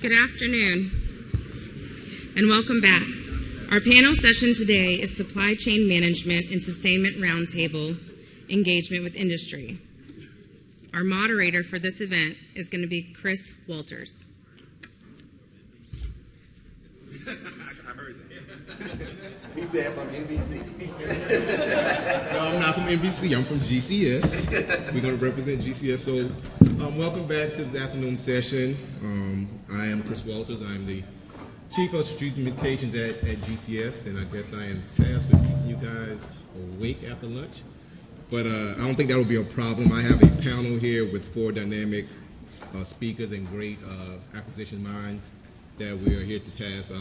Good afternoon, and welcome back. Our panel session today is Supply Chain Management and Sustainment Roundtable Engagement with Industry. Our moderator for this event is going to be Chris Walters. I heard that. He said from NBC. No, I'm not from NBC. I'm from GCS. We're going to represent GCS. So welcome back to this afternoon session. I am Chris Walters. I'm the Chief of Strategic Communications at GCS, and I guess I am tasked with keeping you guys awake after lunch. But I don't think that will be a problem. I have a panel here with 4 dynamic speakers and great acquisition minds that we are here to task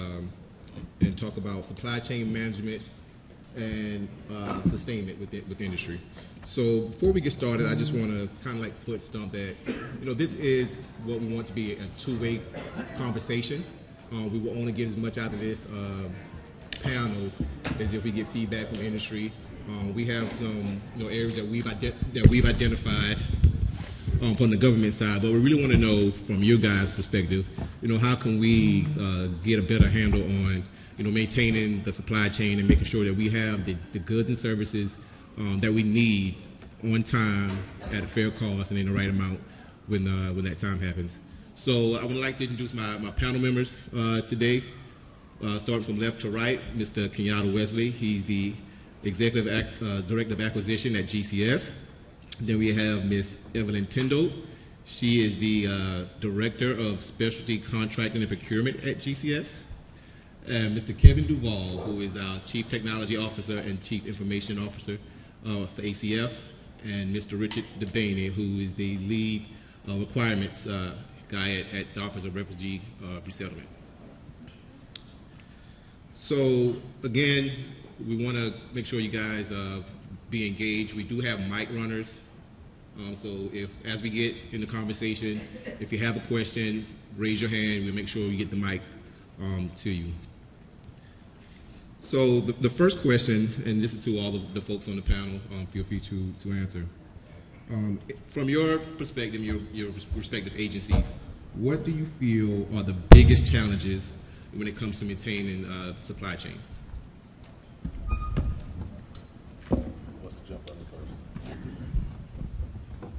and talk about supply chain management and sustainment with industry. So before we get started, I just want to kind of like foot stomp that, this is what we want to be a two-way conversation. We will only get as much out of this panel as if we get feedback from industry. We have some areas that we've identified from the government side, but we really want to know from your guys' perspective, how can we get a better handle on maintaining the supply chain and making sure that we have the goods and services that we need on time at a fair cost and in the right amount when that time happens. So I would like to introduce my panel members today, starting from left to right, Mr. Kenyatta Wesley. He's the Executive Director of Acquisition at GCS. Then we have Ms. Evelyn Tyndall. She is the Director of Specialty Contracting and Procurement at GCS. And Mr. Kevin Duvall, who is our Chief Technology Officer and Chief Information Officer for ACF. And Mr. Richard DeBaney, who is the Lead Requirements guy at the Office of Refugee Resettlement. So again, we want to make sure you guys be engaged. We do have mic runners. So as we get in the conversation, if you have a question, raise your hand. We'll make sure you get the mic to you. So the first question, and this is to all of the folks on the panel, feel free to answer. From your perspective, your respective agencies, what do you feel are the biggest challenges when it comes to maintaining the supply chain?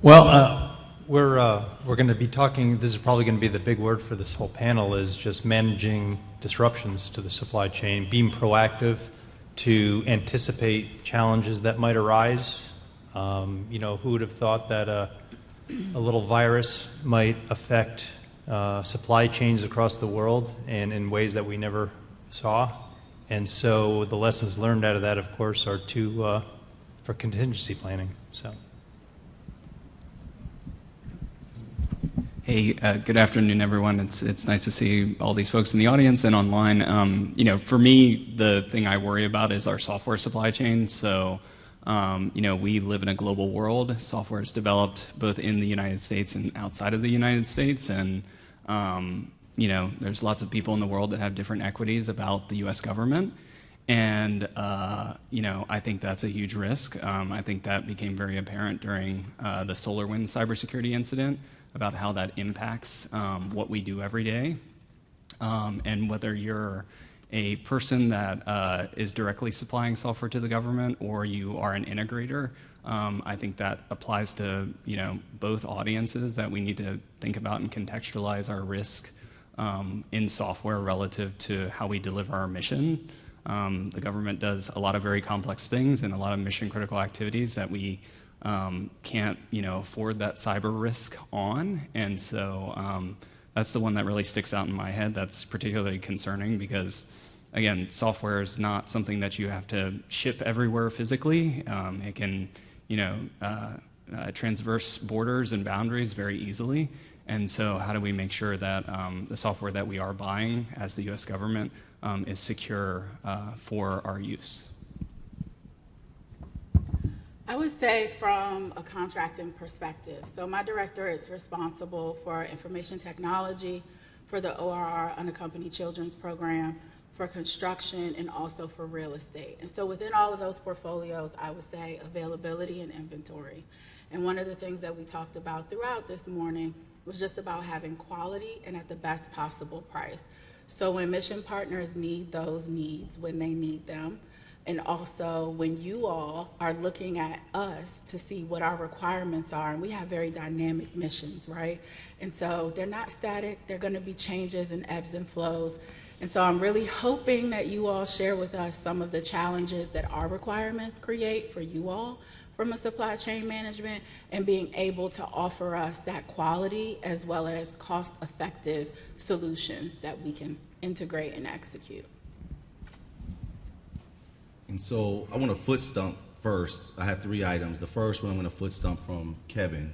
Well, we're going to be talking, this is probably going to be the big word for this whole panel, is just managing disruptions to the supply chain, being proactive to anticipate challenges that might arise. Who would have thought that a little virus might affect supply chains across the world and in ways that we never saw? And so the lessons learned out of that, of course, are for contingency planning. So. Hey, good afternoon, everyone. It's nice to see all these folks in the audience and online. For me, the thing I worry about is our software supply chain. So, we live in a global world. Software is developed both in the United States and outside of the United States. And, there's lots of people in the world that have different equities about the U.S. government. And, I think that's a huge risk. I think that became very apparent during the SolarWinds cybersecurity incident, about how that impacts what we do every day. And whether you're a person that is directly supplying software to the government or you are an integrator, I think that applies to both audiences, that we need to think about and contextualize our risk in software relative to how we deliver our mission. The government does a lot of very complex things and a lot of mission critical activities that we can't afford that cyber risk on, and so that's the one that really sticks out in my head. That's particularly concerning because, again, software is not something that you have to ship everywhere physically. It can transverse borders and boundaries very easily, and so how do we make sure that the software that we are buying as the U.S. government is secure for our use? I would say from a contracting perspective. So my director is responsible for information technology, for the ORR, Unaccompanied Children's Program, for construction, and also for real estate. And so within all of those portfolios, I would say availability and inventory. And one of the things that we talked about throughout this morning was just about having quality and at the best possible price. So when mission partners need those needs when they need them, and also when you all are looking at us to see what our requirements are, and we have very dynamic missions, right? And so they're not static, they're gonna be changes and ebbs and flows. And so I'm really hoping that you all share with us some of the challenges that our requirements create for you all from a supply chain management, and being able to offer us that quality as well as cost-effective solutions that we can integrate and execute. And so I want to foot stump first. I have 3 items. The first one I'm going to foot stump from Kevin,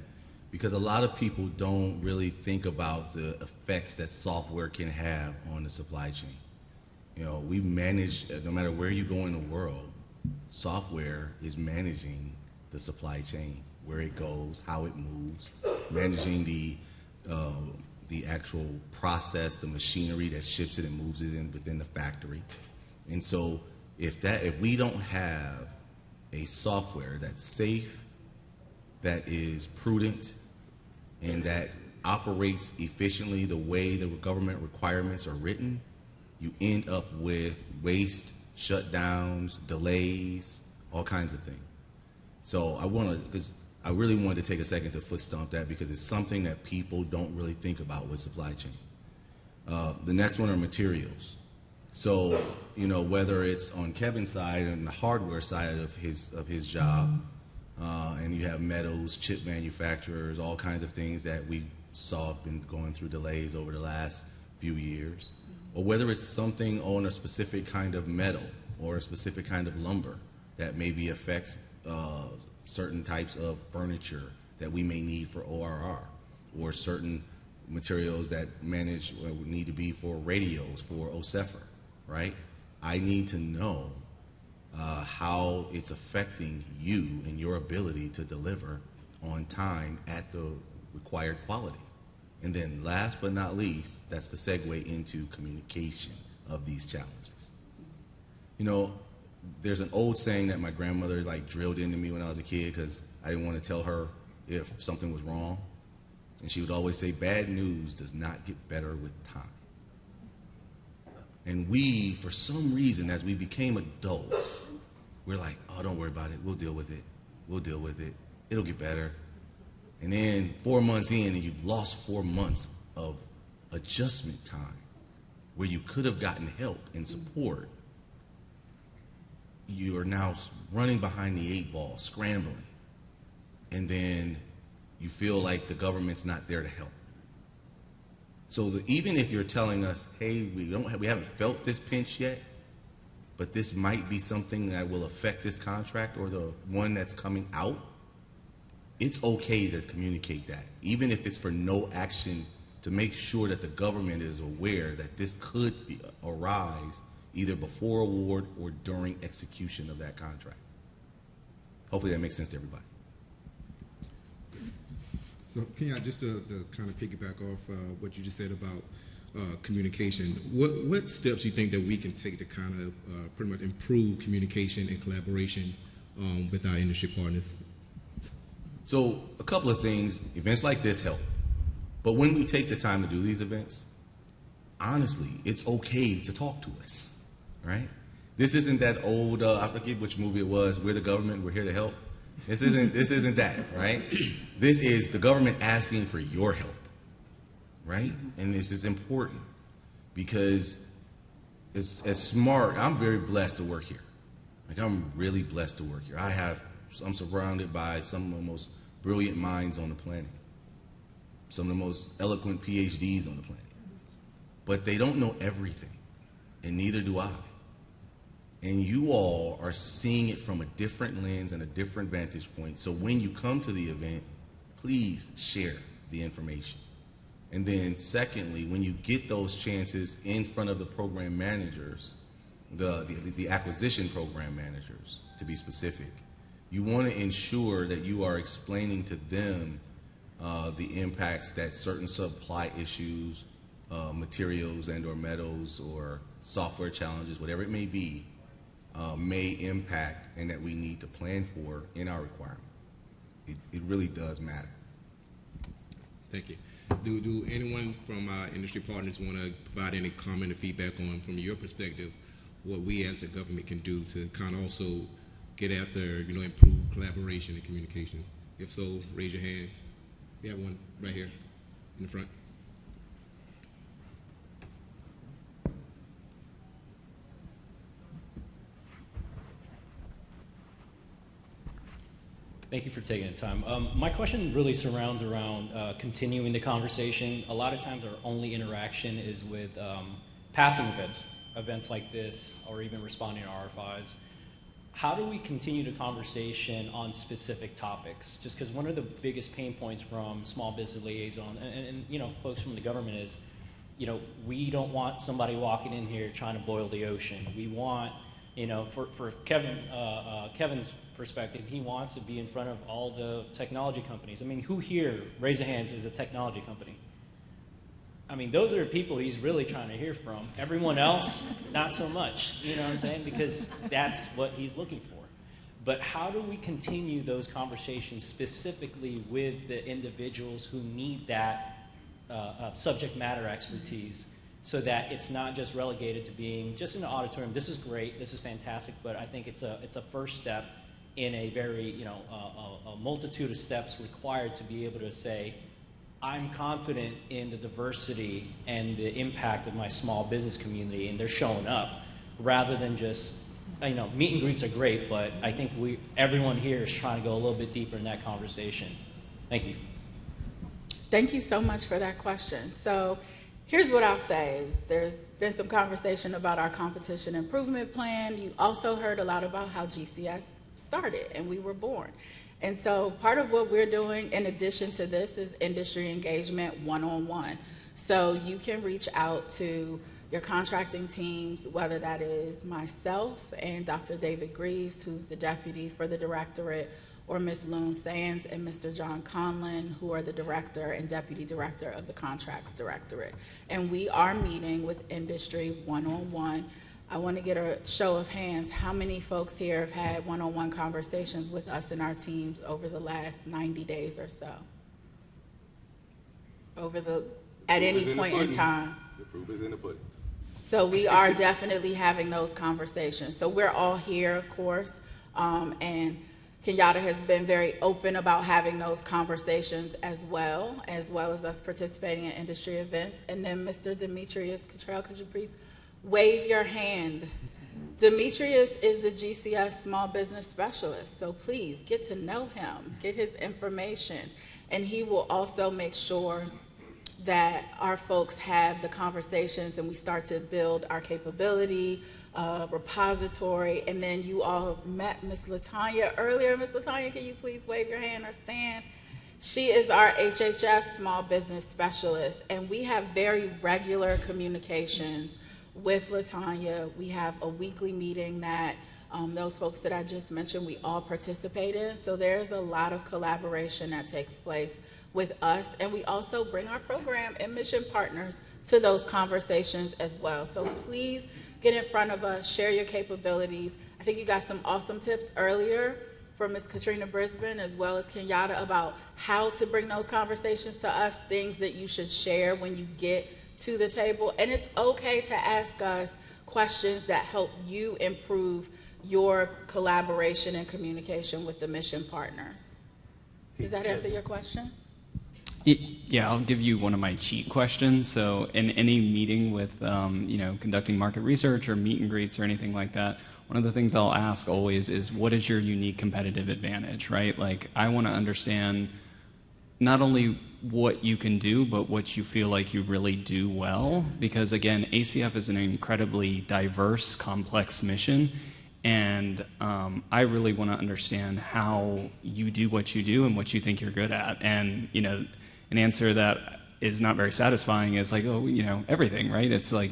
because a lot of people don't really think about the effects that software can have on the supply chain. You know, we manage, no matter where you go in the world, software is managing the supply chain, where it goes, how it moves, managing the actual process, the machinery that ships it and moves it in within the factory. And so if we don't have a software that's safe, that is prudent, and that operates efficiently the way the government requirements are written, you end up with waste, shutdowns, delays, all kinds of things. So I really wanted to take a second to foot stomp that, because it's something that people don't really think about with supply chain. The next one are materials. So, you know, whether it's on Kevin's side and the hardware side of his job, and you have metals, chip manufacturers, all kinds of things that we saw been going through delays over the last few years, or whether it's something on a specific kind of metal or a specific kind of lumber that maybe affects certain types of furniture that we may need for ORR, or certain materials that need to be for radios for OCEFR, right? I need to know how it's affecting you and your ability to deliver on time at the required quality. And then last but not least, that's the segue into communication of these challenges. You know, there's an old saying that my grandmother drilled into me when I was a kid, because I didn't want to tell her if something was wrong. And she would always say, bad news does not get better with time. And we, for some reason, as we became adults, we're like, oh, don't worry about it. We'll deal with it. We'll deal with it. It'll get better. And then 4 months in, and you've lost 4 months of adjustment time where you could have gotten help and support. You are now running behind the 8 ball, scrambling. And then you feel like the government's not there to help. So even if you're telling us, hey, we haven't felt this pinch yet, but this might be something that will affect this contract or the one that's coming out, it's okay to communicate that, even if it's for no action, to make sure that the government is aware that this could arise either before award or during execution of that contract. Hopefully that makes sense to everybody. So can I just to kind of piggyback off what you just said about communication, what steps you think that we can take to kind of pretty much improve communication and collaboration with our industry partners? So a couple of things. Events like this help. But when we take the time to do these events, honestly, it's okay to talk to us, right? This isn't that old, I forget which movie it was, We're the Government, We're Here to Help. This isn't that, right? This is the government asking for your help, right? And this is important because it's as smart. I'm very blessed to work here. I'm really blessed to work here. I'm surrounded by some of the most brilliant minds on the planet, some of the most eloquent PhDs on the planet. But they don't know everything, and neither do I. And you all are seeing it from a different lens and a different vantage point. So when you come to the event, please share the information. And then secondly, when you get those chances in front of the program managers, the acquisition program managers, to be specific, you want to ensure that you are explaining to them the impacts that certain supply issues, materials and or metals or software challenges, whatever it may be, may impact and that we need to plan for in our requirement. It really does matter. Thank you. Do anyone from our industry partners want to provide any comment or feedback on, from your perspective, what we as the government can do to kind of also get out there, improve collaboration and communication? If so, raise your hand. We have one right here in the front. Thank you for taking the time. My question really surrounds around continuing the conversation. A lot of times our only interaction is with passing events like this, or even responding to RFIs. How do we continue the conversation on specific topics? Just because one of the biggest pain points from small business liaison and folks from the government is, we don't want somebody walking in here trying to boil the ocean. We want, for Kevin's perspective, he wants to be in front of all the technology companies. I mean, who here, raise a hand, is a technology company? I mean, those are the people he's really trying to hear from. Everyone else, not so much, you know what I'm saying? Because that's what he's looking for. But how do we continue those conversations specifically with the individuals who need that subject matter expertise, so that it's not just relegated to being just in the auditorium? This is great, this is fantastic, but I think it's a first step in a very, a multitude of steps required to be able to say, I'm confident in the diversity and the impact of my small business community, and they're showing up, rather than just, meet and greets are great, but I think everyone here is trying to go a little bit deeper in that conversation. Thank you. Thank you so much for that question. So here's what I'll say is there's been some conversation about our competition improvement plan. You also heard a lot about how GCS started and we were born. And so part of what we're doing in addition to this is industry engagement one-on-one. So you can reach out to your contracting teams, whether that is myself and Dr. David Greaves, who's the deputy for the directorate, or Ms. Loon Sands and Mr. John Conlon, who are the director and deputy director of the contracts directorate. And we are meeting with industry one-on-one. I want to get a show of hands. How many folks here have had one-on-one conversations with us and our teams over the last 90 days or so? At any point in time. The proof is in the pudding. So we are definitely having those conversations. So we're all here, of course, and Kenyatta has been very open about having those conversations as well as us participating in industry events. And then Mr. Demetrius Cottrell, could you please wave your hand? Demetrius is the GCS Small Business Specialist, so please get to know him, get his information, and he will also make sure that our folks have the conversations and we start to build our capability, repository. And then you all met Ms. Latanya earlier. Ms. Latanya, can you please wave your hand or stand? She is our HHS Small Business Specialist, and we have very regular communications with Latanya. We have a weekly meeting that those folks that I just mentioned, we all participate in. So there's a lot of collaboration that takes place with us, and we also bring our program and mission partners to those conversations as well. So please get in front of us, share your capabilities. I think you got some awesome tips earlier from Ms. Katrina Brisbane as well as Kenyatta about how to bring those conversations to us, things that you should share when you get to the table. And it's okay to ask us questions that help you improve your collaboration and communication with the mission partners. Does that answer your question? Yeah, I'll give you one of my cheat questions. So in any meeting with, conducting market research or meet and greets or anything like that, one of the things I'll ask always is, what is your unique competitive advantage, right? Like, I want to understand not only what you can do, but what you feel like you really do well. Because again, ACF is an incredibly diverse, complex mission. And I really want to understand how you do what you do and what you think you're good at. And, an answer that is not very satisfying is like, everything, right? It's like,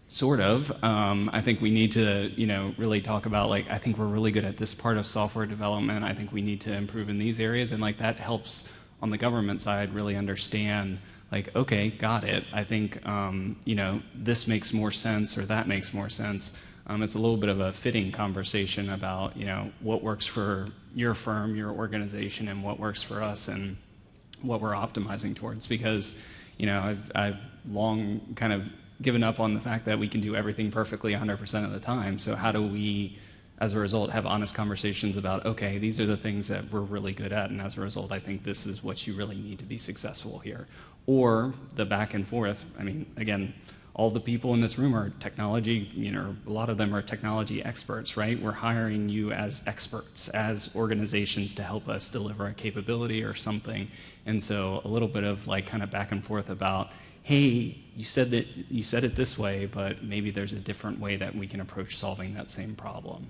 sort of. I think we need to, really talk about, like, I think we're really good at this part of software development. I think we need to improve in these areas. And, like, that helps on the government side really understand, like, okay, got it. I think, this makes more sense or that makes more sense. It's a little bit of a fitting conversation about, what works for your firm, your organization, and what works for us. And what we're optimizing towards, because I've long kind of given up on the fact that we can do everything perfectly 100% of the time. So how do we, as a result, have honest conversations about, okay, these are the things that we're really good at, and as a result, I think this is what you really need to be successful here. Or the back and forth. I mean, again, all the people in this room are technology, a lot of them are technology experts, right? We're hiring you as experts, as organizations to help us deliver a capability or something. And so a little bit of like kind of back and forth about, hey, you said it this way, but maybe there's a different way that we can approach solving that same problem.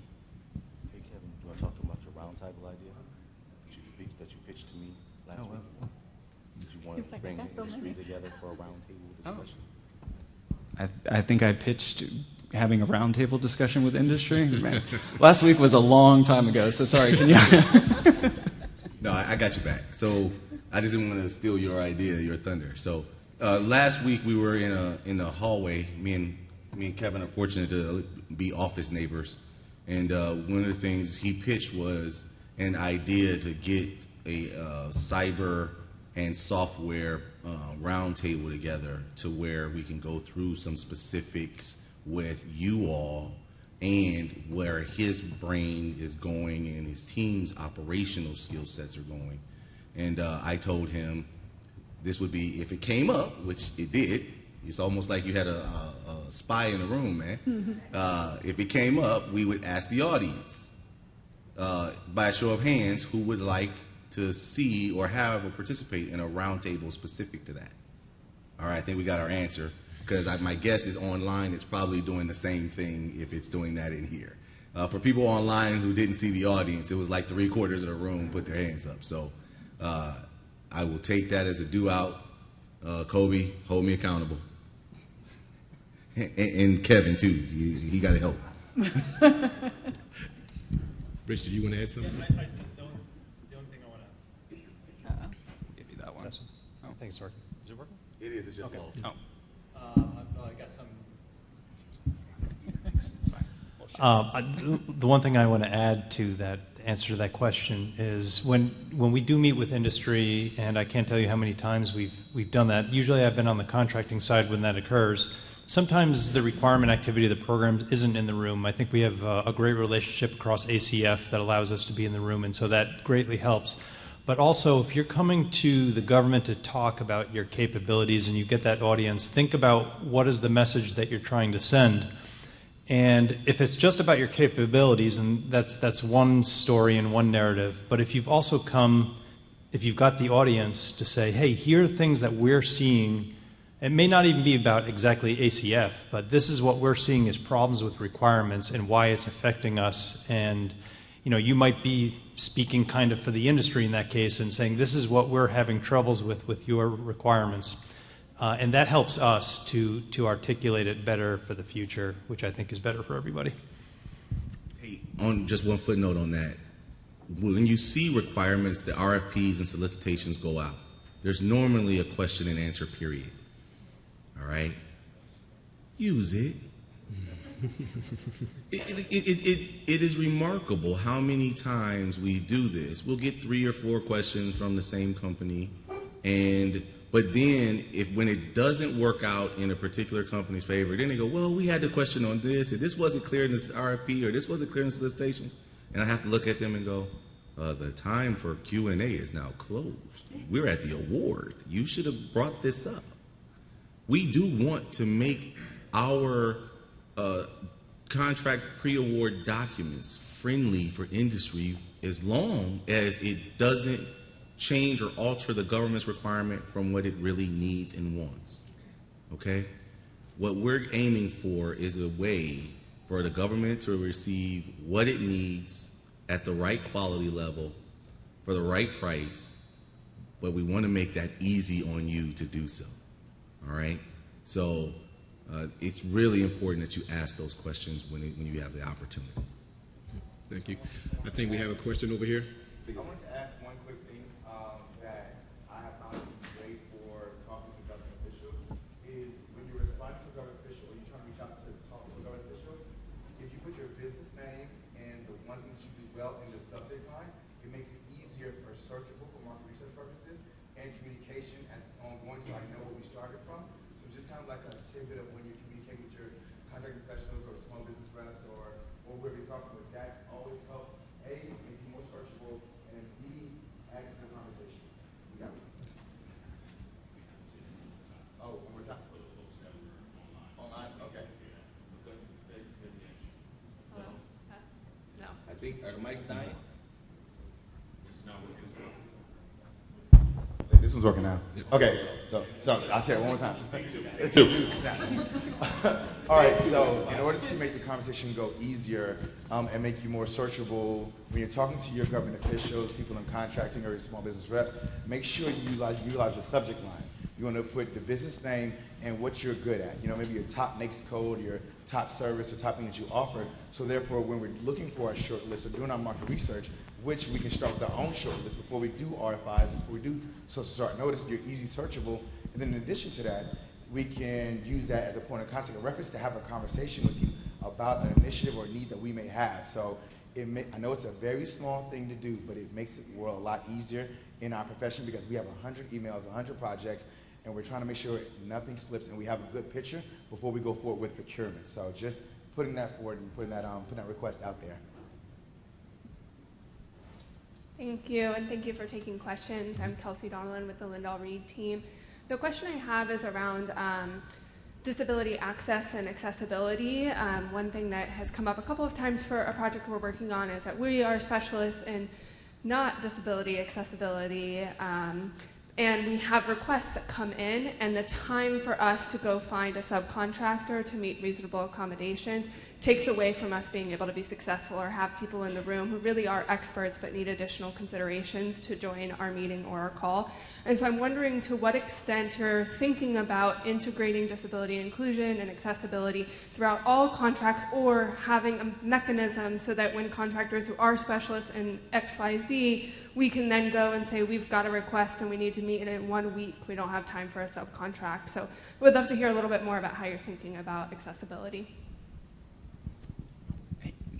Hey, Kevin, do you want to talk about your roundtable idea that you pitched to me last week? Did you want to bring the industry together for a roundtable discussion? I think I pitched having a roundtable discussion with industry. Man, last week was a long time ago, so sorry. Can you? No, I got you back. So I just didn't want to steal your idea, your thunder. So last week we were in a hallway. Me and Kevin are fortunate to be office neighbors, and one of the things he pitched was an idea to get a cyber and software roundtable together to where we can go through some specifics with you all and where his brain is going and his team's operational skill sets are going. And I told him this would be, if it came up, which it did, it's almost like you had a spy in the room, man. If it came up, we would ask the audience, by a show of hands, who would like to see or have or participate in a roundtable specific to that. All right, I think we got our answer, because my guess is online it's probably doing the same thing if it's doing that in here. For people online who didn't see the audience, it was like 3/4 of the room put their hands up. So I will take that as a do out. Kobe, hold me accountable. And Kevin, too. He got to help. Rich, do you want to add something? The only thing I want to... Give you that one. Oh. Thanks, Dork. Is it working? It is, it's just low. Oh. I guess It's fine. the one thing I want to add to that answer to that question is when we do meet with industry, and I can't tell you how many times we've done that. Usually I've been on the contracting side when that occurs. Sometimes the requirement activity of the program isn't in the room. I think we have a great relationship across ACF that allows us to be in the room, and so that greatly helps. But also, if you're coming to the government to talk about your capabilities and you get that audience, think about what is the message that you're trying to send. And if it's just about your capabilities, and that's one story and one narrative, but if you've also if you've got the audience to say, hey, here are things that we're seeing. It may not even be about exactly ACF, but this is what we're seeing as problems with requirements and why it's affecting us. And you might be speaking kind of for the industry in that case and saying, this is what we're having troubles with your requirements. And that helps us to articulate it better for the future, which I think is better for everybody. Hey, on just one footnote on that, when you see requirements, the RFPs and solicitations go out, there's normally a question and answer period. All right? Use it. It is remarkable how many times we do this. We'll get 3 or 4 questions from the same company, but then when it doesn't work out in a particular company's favor, then they go, well, we had the question on this, and this wasn't clear in this RFP, or this wasn't clear in the solicitation. And I have to look at them and go, the time for Q&A is now closed. We're at the award. You should have brought this up. We do want to make our contract pre-award documents friendly for industry as long as it doesn't change or alter the government's requirement from what it really needs and wants. Okay? What we're aiming for is a way for the government to receive what it needs at the right quality level for the right price, but we want to make that easy on you to do so. All right? So it's really important that you ask those questions when you have the opportunity. Thank you. I think we have a question over here. I wanted to add one quick thing that I have found to be great for talking to government officials is when you respond to a government official or you're trying to reach out to talk to a government official, if you put your business name and the one thing that you do well in the subject line, it makes it easier for searchable for market research purposes and communication tidbit of when you communicate with your contract professionals or small business reps or whoever you're talking with. That always helps, A, make you more searchable, and B, adds to the conversation. Yeah. Oh, one more time. Online? Okay. Hello? No. I think, are the mics dying? This one's working now. Okay, so I'll say it one more time. Two. All right, so in order to make the conversation go easier and make you more searchable, when you're talking to your government officials, people in contracting or your small business reps, make sure you utilize the subject line. You want to put the business name and what you're good at. You know, maybe your top NAICS code, your top service, or top thing that you offer. So therefore, when we're looking for our short list or doing our market research, which we can start with our own short list before we do RFIs, before we do social start notice, you're easy searchable. And then in addition to that, we can use that as a point of contact, a reference to have a conversation with you about an initiative or need that we may have. So I know it's a very small thing to do, but it makes the world a lot easier in our profession because we have 100 emails, 100 projects, and we're trying to make sure nothing slips and we have a good picture before we go forward with procurement. So just putting that forward and putting that request out there. Thank you, and thank you for taking questions. I'm Kelsey Donlan with the Lindahl Reed team. The question I have is around disability access and accessibility. One thing that has come up a couple of times for a project we're working on is that we are specialists in not disability accessibility, and we have requests that come in, and the time for us to go find a subcontractor to meet reasonable accommodations takes away from us being able to be successful or have people in the room who really are experts but need additional considerations to join our meeting or our call. And so I'm wondering to what extent you're thinking about integrating disability inclusion and accessibility throughout all contracts, or having a mechanism so that when contractors who are specialists in XYZ, we can then go and say, we've got a request and we need to meet it in 1 week. We don't have time for a subcontract. So I would love to hear a little bit more about how you're thinking about accessibility.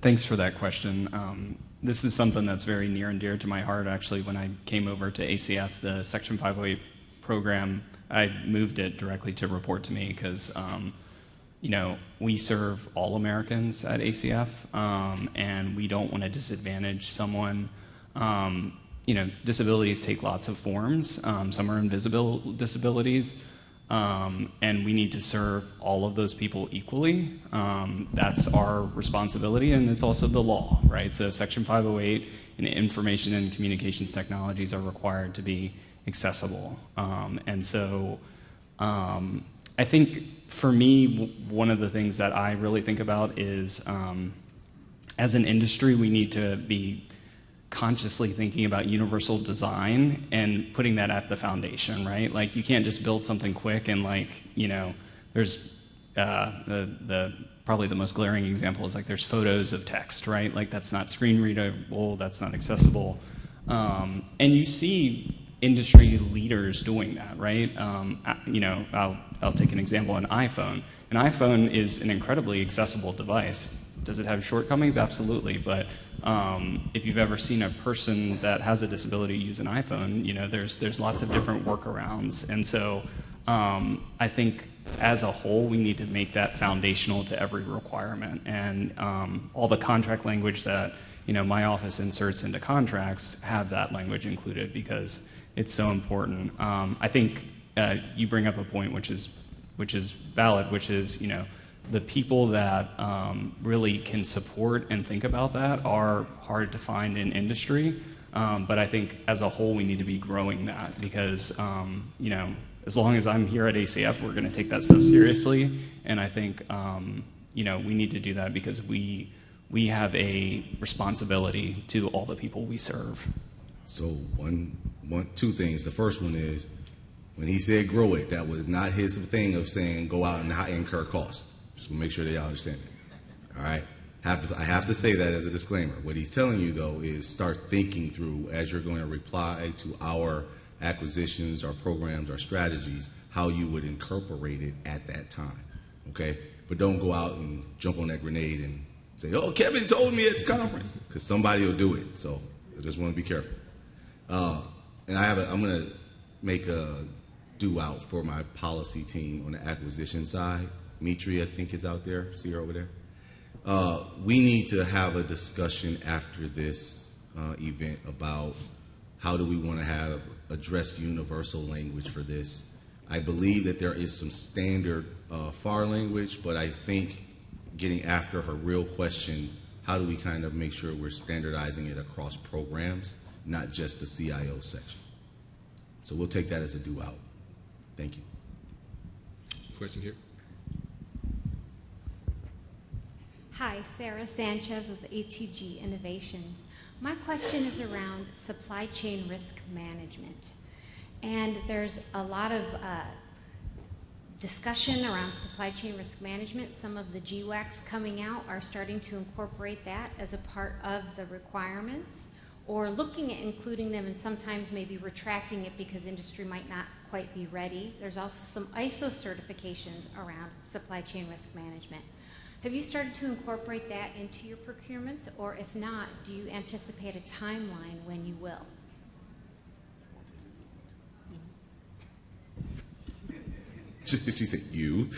Thanks for that question. This is something that's very near and dear to my heart. Actually, when I came over to ACF, the Section 508 program, I moved it directly to report to me because, you know, we serve all Americans at ACF, and we don't want to disadvantage someone. You know, disabilities take lots of forms. Some are invisible disabilities. And we need to serve all of those people equally. That's our responsibility, and it's also the law, right? So Section 508 and information and communications technologies are required to be accessible. And so I think for me, one of the things that I really think about is as an industry, we need to be consciously thinking about universal design and putting that at the foundation, right? Like, you can't just build something quick and, like, you know, there's probably the most glaring example is, like, there's photos of text, right? Like, that's not screen readable, that's not accessible. And you see industry leaders doing that, right? You know, I'll take an example, an iPhone. An iPhone is an incredibly accessible device. Does it have shortcomings? Absolutely, but if you've ever seen a person that has a disability use an iPhone, you know, there's lots of different workarounds. And so I think as a whole, we need to make that foundational to every requirement. And all the contract language that, you know, my office inserts into contracts have that language included because it's so important. I think you bring up a point which is valid, which is, you know, the people that really can support and think about that are hard to find in industry. But I think as a whole, we need to be growing that because, you know, as long as I'm here at ACF, we're going to take that stuff seriously. And I think, you know, we need to do that because we have a responsibility to all the people we serve. So two things. The first one is, when he said grow it, that was not his thing of saying go out and incur costs. Just to make sure that y'all understand it. All right? I have to say that as a disclaimer. What he's telling you, though, is start thinking through, as you're going to reply to our acquisitions, our programs, our strategies, how you would incorporate it at that time. Okay? But don't go out and jump on that grenade and say, oh, Kevin told me at the conference, because somebody will do it. So I just want to be careful. And I'm going to due out for my policy team on the acquisition side. Mitri, I think, is out there. See her over there. We need to have a discussion after this event about how do we want to have addressed universal language for this. I believe that there is some standard FAR language, but I think getting after her real question, how do we kind of make sure we're standardizing it across programs, not just the CIO section? So we'll take that as a due out. Thank you. Question here. Hi, Sarah Sanchez with ATG Innovations. My question is around supply chain risk management. And there's a lot of discussion around supply chain risk management. Some of the GWACs coming out are starting to incorporate that as a part of the requirements, or looking at including them and sometimes maybe retracting it because industry might not quite be ready. There's also some ISO certifications around supply chain risk management. Have you started to incorporate that into your procurements, or if not, do you anticipate a timeline when you will? She said, you.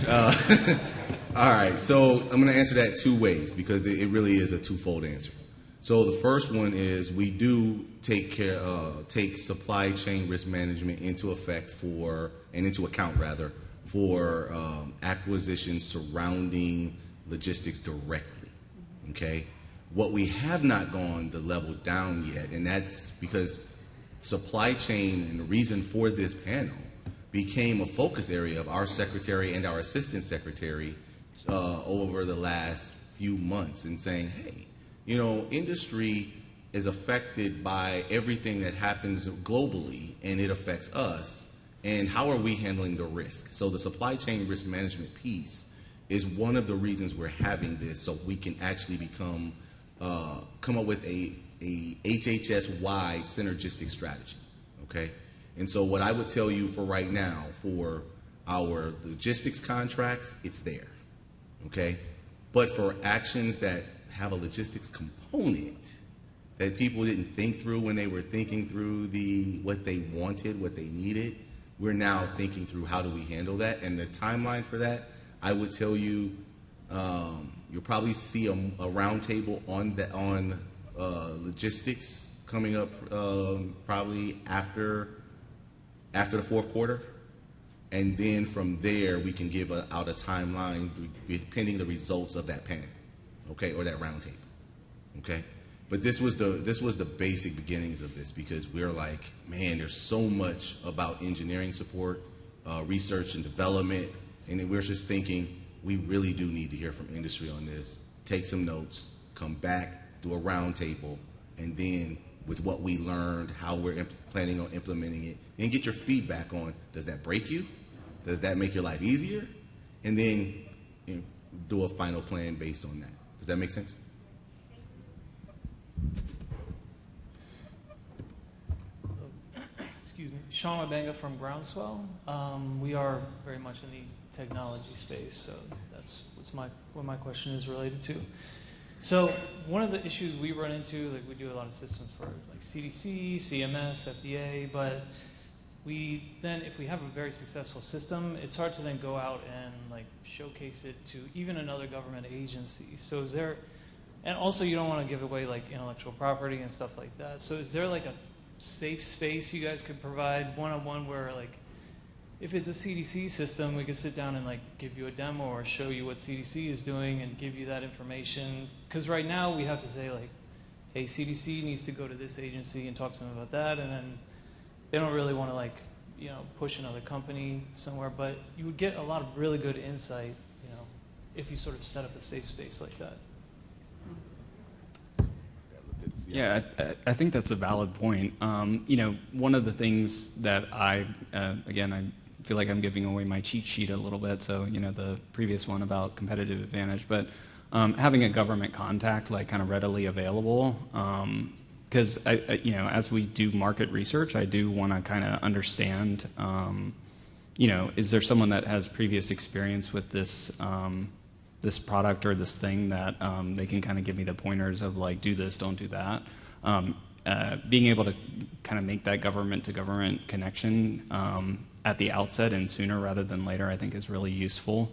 All right, so I'm going to answer that two ways because it really is a twofold answer. So the first one is we do take supply chain risk management into account for acquisitions surrounding logistics directly. Okay, what we have not gone the level down yet, and that's because supply chain, and the reason for this panel, became a focus area of our secretary and our assistant secretary over the last few months, and saying, hey, you know, industry is affected by everything that happens globally, and it affects us, and how are we handling the risk? So the supply chain risk management piece is one of the reasons we're having this, so we can actually come up with a HHS-wide synergistic strategy, okay? And so what I would tell you for right now, for our logistics contracts, it's there, okay? But for actions that have a logistics component that people didn't think through when they were thinking through what they wanted, what they needed, we're now thinking through how do we handle that. And the timeline for that, I would tell you, you'll probably see a roundtable on logistics coming up probably after the fourth quarter, and then from there we can give out a timeline depending the results of that panel, okay, or that roundtable, okay. But this was the basic beginnings of this, because we're like, man, there's so much about engineering support, research and development, and then we're just thinking we really do need to hear from industry on this. Take some notes, come back, do a roundtable, and then with what we learned, how we're planning on implementing it, and get your feedback on, does that break you? Does that make your life easier? And then do a final plan based on that. Does that make sense? Excuse me, Sean Mabenga from Groundswell. We are very much in the technology space, so that's what my question is related to. So one of the issues we run into, like we do a lot of systems for like CDC, CMS, FDA, but we then, if we have a very successful system, it's hard to then go out and like showcase it to even another government agency. So is there, and also you don't want to give away like intellectual property and stuff like that. So is there like a safe space you guys could provide one-on-one where like, if it's a CDC system, we could sit down and like give you a demo or show you what CDC is doing and give you that information. Because right now we have to say like, hey, CDC needs to go to this agency and talk to them about that, and then they don't really want to like, you know, push another company somewhere. But you would get a lot of really good insight, you know, if you sort of set up a safe space like that. Yeah, I think that's a valid point. You know, one of the things that I feel like I'm giving away my cheat sheet a little bit, so, you know, the previous one about competitive advantage, but having a government contact, like, kind of readily available, because, you know, as we do market research, I do want to kind of understand, you know, is there someone that has previous experience with this this product or this thing that they can kind of give me the pointers of like, do this, don't do that. Being able to kind of make that government to government connection at the outset and sooner rather than later, I think is really useful.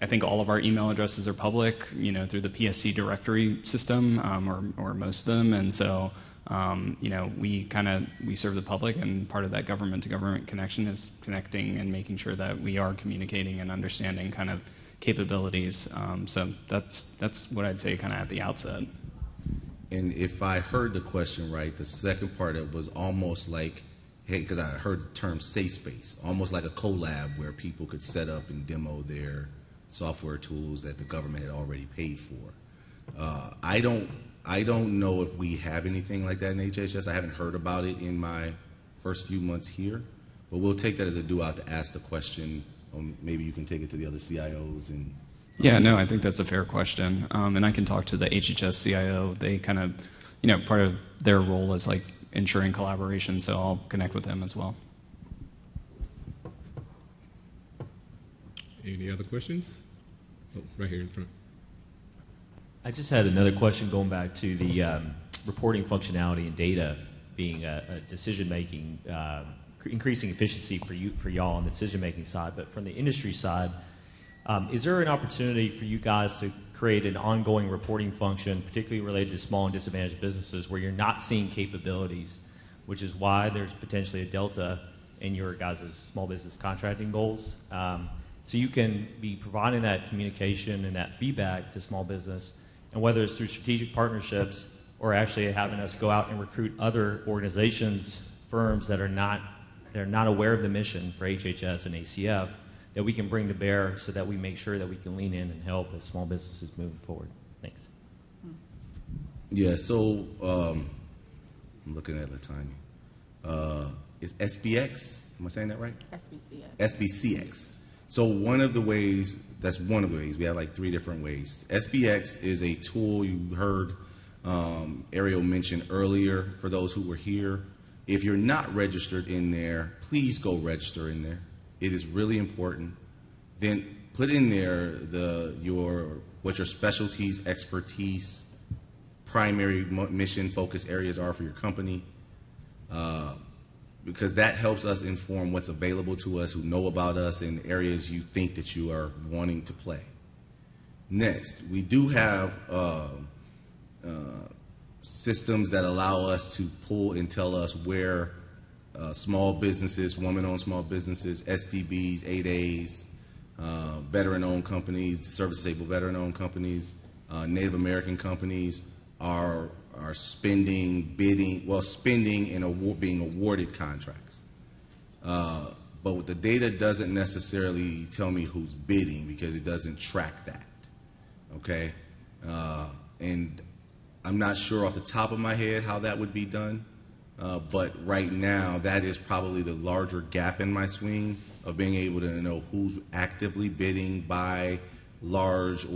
I think all of our email addresses are public, through the PSC directory system, or most of them, and so we serve the public, and part of that government-to-government connection is connecting and making sure that we are communicating and understanding kind of capabilities. So that's what I'd say kind of at the outset. And if I heard the question right, the second part, it was almost like, hey, because I heard the term safe space, almost like a collab where people could set up and demo their software tools that the government had already paid for. I don't know if we have anything like that in HHS. I haven't heard about it in my first few months here, but we'll take that as a due out to ask the question. Maybe you can take it to the other CIOs and. Yeah, no, I think that's a fair question, and I can talk to the HHS CIO. They kind of, part of their role is like ensuring collaboration, so I'll connect with them as well. Any other questions? Oh, right here in front. I just had another question going back to the reporting functionality and data being a decision-making, increasing efficiency for y'all on the decision-making side. But from the industry side, is there an opportunity for you guys to create an ongoing reporting function, particularly related to small and disadvantaged businesses, where you're not seeing capabilities, which is why there's potentially a delta in your guys' small business contracting goals? So you can be providing that communication and that feedback to small business, and whether it's through strategic partnerships or actually having us go out and recruit other organizations, firms that are not aware of the mission for HHS and ACF, that we can bring to bear so that we make sure that we can lean in and help as small businesses moving forward. Thanks. Yeah, so I'm looking at Latanya. Is SBX, am I saying that right? SBCX. SBCX. So that's one of the ways. We have like 3 different ways. SBX is a tool you heard Ariel mention earlier for those who were here. If you're not registered in there, please go register in there. It is really important. Then put in there what your specialties, expertise, primary mission focus areas are for your company, because that helps us inform what's available to us, who know about us, and areas you think that you are wanting to play. Next, we do have systems that allow us to pull and tell us where small businesses, woman-owned small businesses, SDBs, 8As, veteran-owned companies, service-disabled veteran-owned companies, Native American companies are spending and being awarded contracts. But the data doesn't necessarily tell me who's bidding because it doesn't track that, okay? And I'm not sure off the top of my head how that would be done. But right now, that is probably the larger gap in my swing of being able to know who's actively bidding by large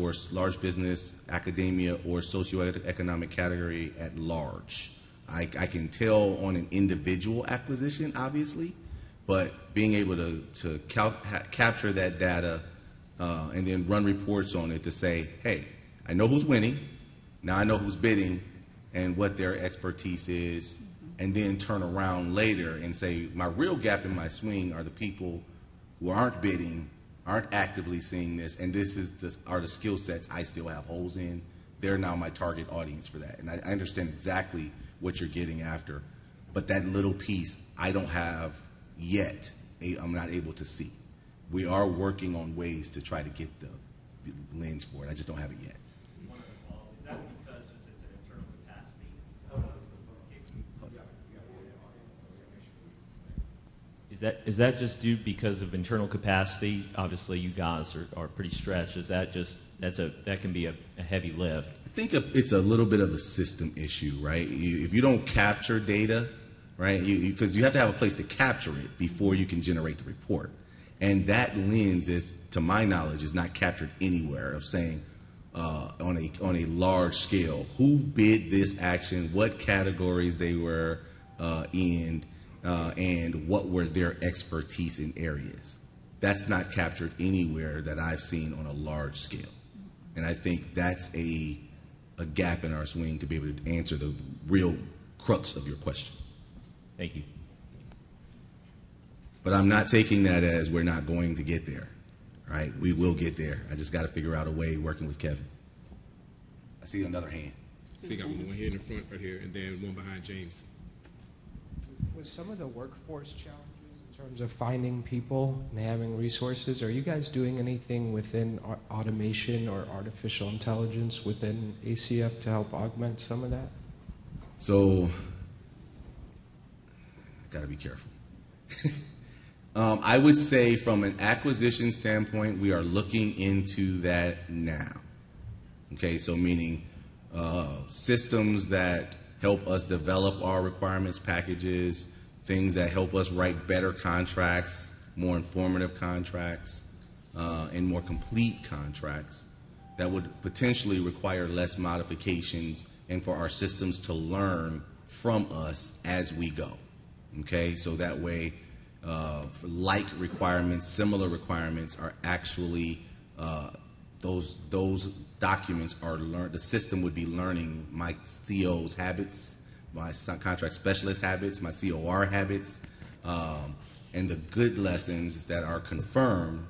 business, academia, or socioeconomic category at large. I can tell on an individual acquisition, obviously, but being able to capture that data and then run reports on it to say, hey, I know who's winning, now I know who's bidding and what their expertise is, and then turn around later and say, my real gap in my swing are the people who aren't bidding, aren't actively seeing this, and are the skill sets I still have holes in. They're now my target audience for that. And I understand exactly what you're getting after, but that little piece I don't have yet, I'm not able to see. We are working on ways to try to get the lens for it. I just don't have it yet. Is that because just it's an internal capacity? Is that just due because of internal capacity? Obviously, you guys are pretty stretched. Is that just that can be a heavy lift? I think it's a little bit of a system issue, right? If you don't capture data, right, because you have to have a place to capture it before you can generate the report, and that lens is, to my knowledge, is not captured anywhere of saying on a large scale who bid this action, what categories they were in. And what were their expertise in areas. That's not captured anywhere that I've seen on a large scale. And I think that's a gap in our swing to be able to answer the real crux of your question. Thank you. But I'm not taking that as we're not going to get there, right? We will get there. I just got to figure out a way working with Kevin. I see another hand. So you got one here in the front right here, and then one behind James. With some of the workforce challenges in terms of finding people and having resources, are you guys doing anything within automation or artificial intelligence within ACF to help augment some of that? So, got to be careful. I would say from an acquisition standpoint, we are looking into that now. Okay, so meaning systems that help us develop our requirements packages, things that help us write better contracts, more informative contracts, and more complete contracts that would potentially require less modifications and for our systems to learn from us as we go. Okay, so that way, for like requirements, similar requirements are actually those documents are learned. The system would be learning my CO's habits, my contract specialist habits, my COR habits, and the good lessons that are confirmed,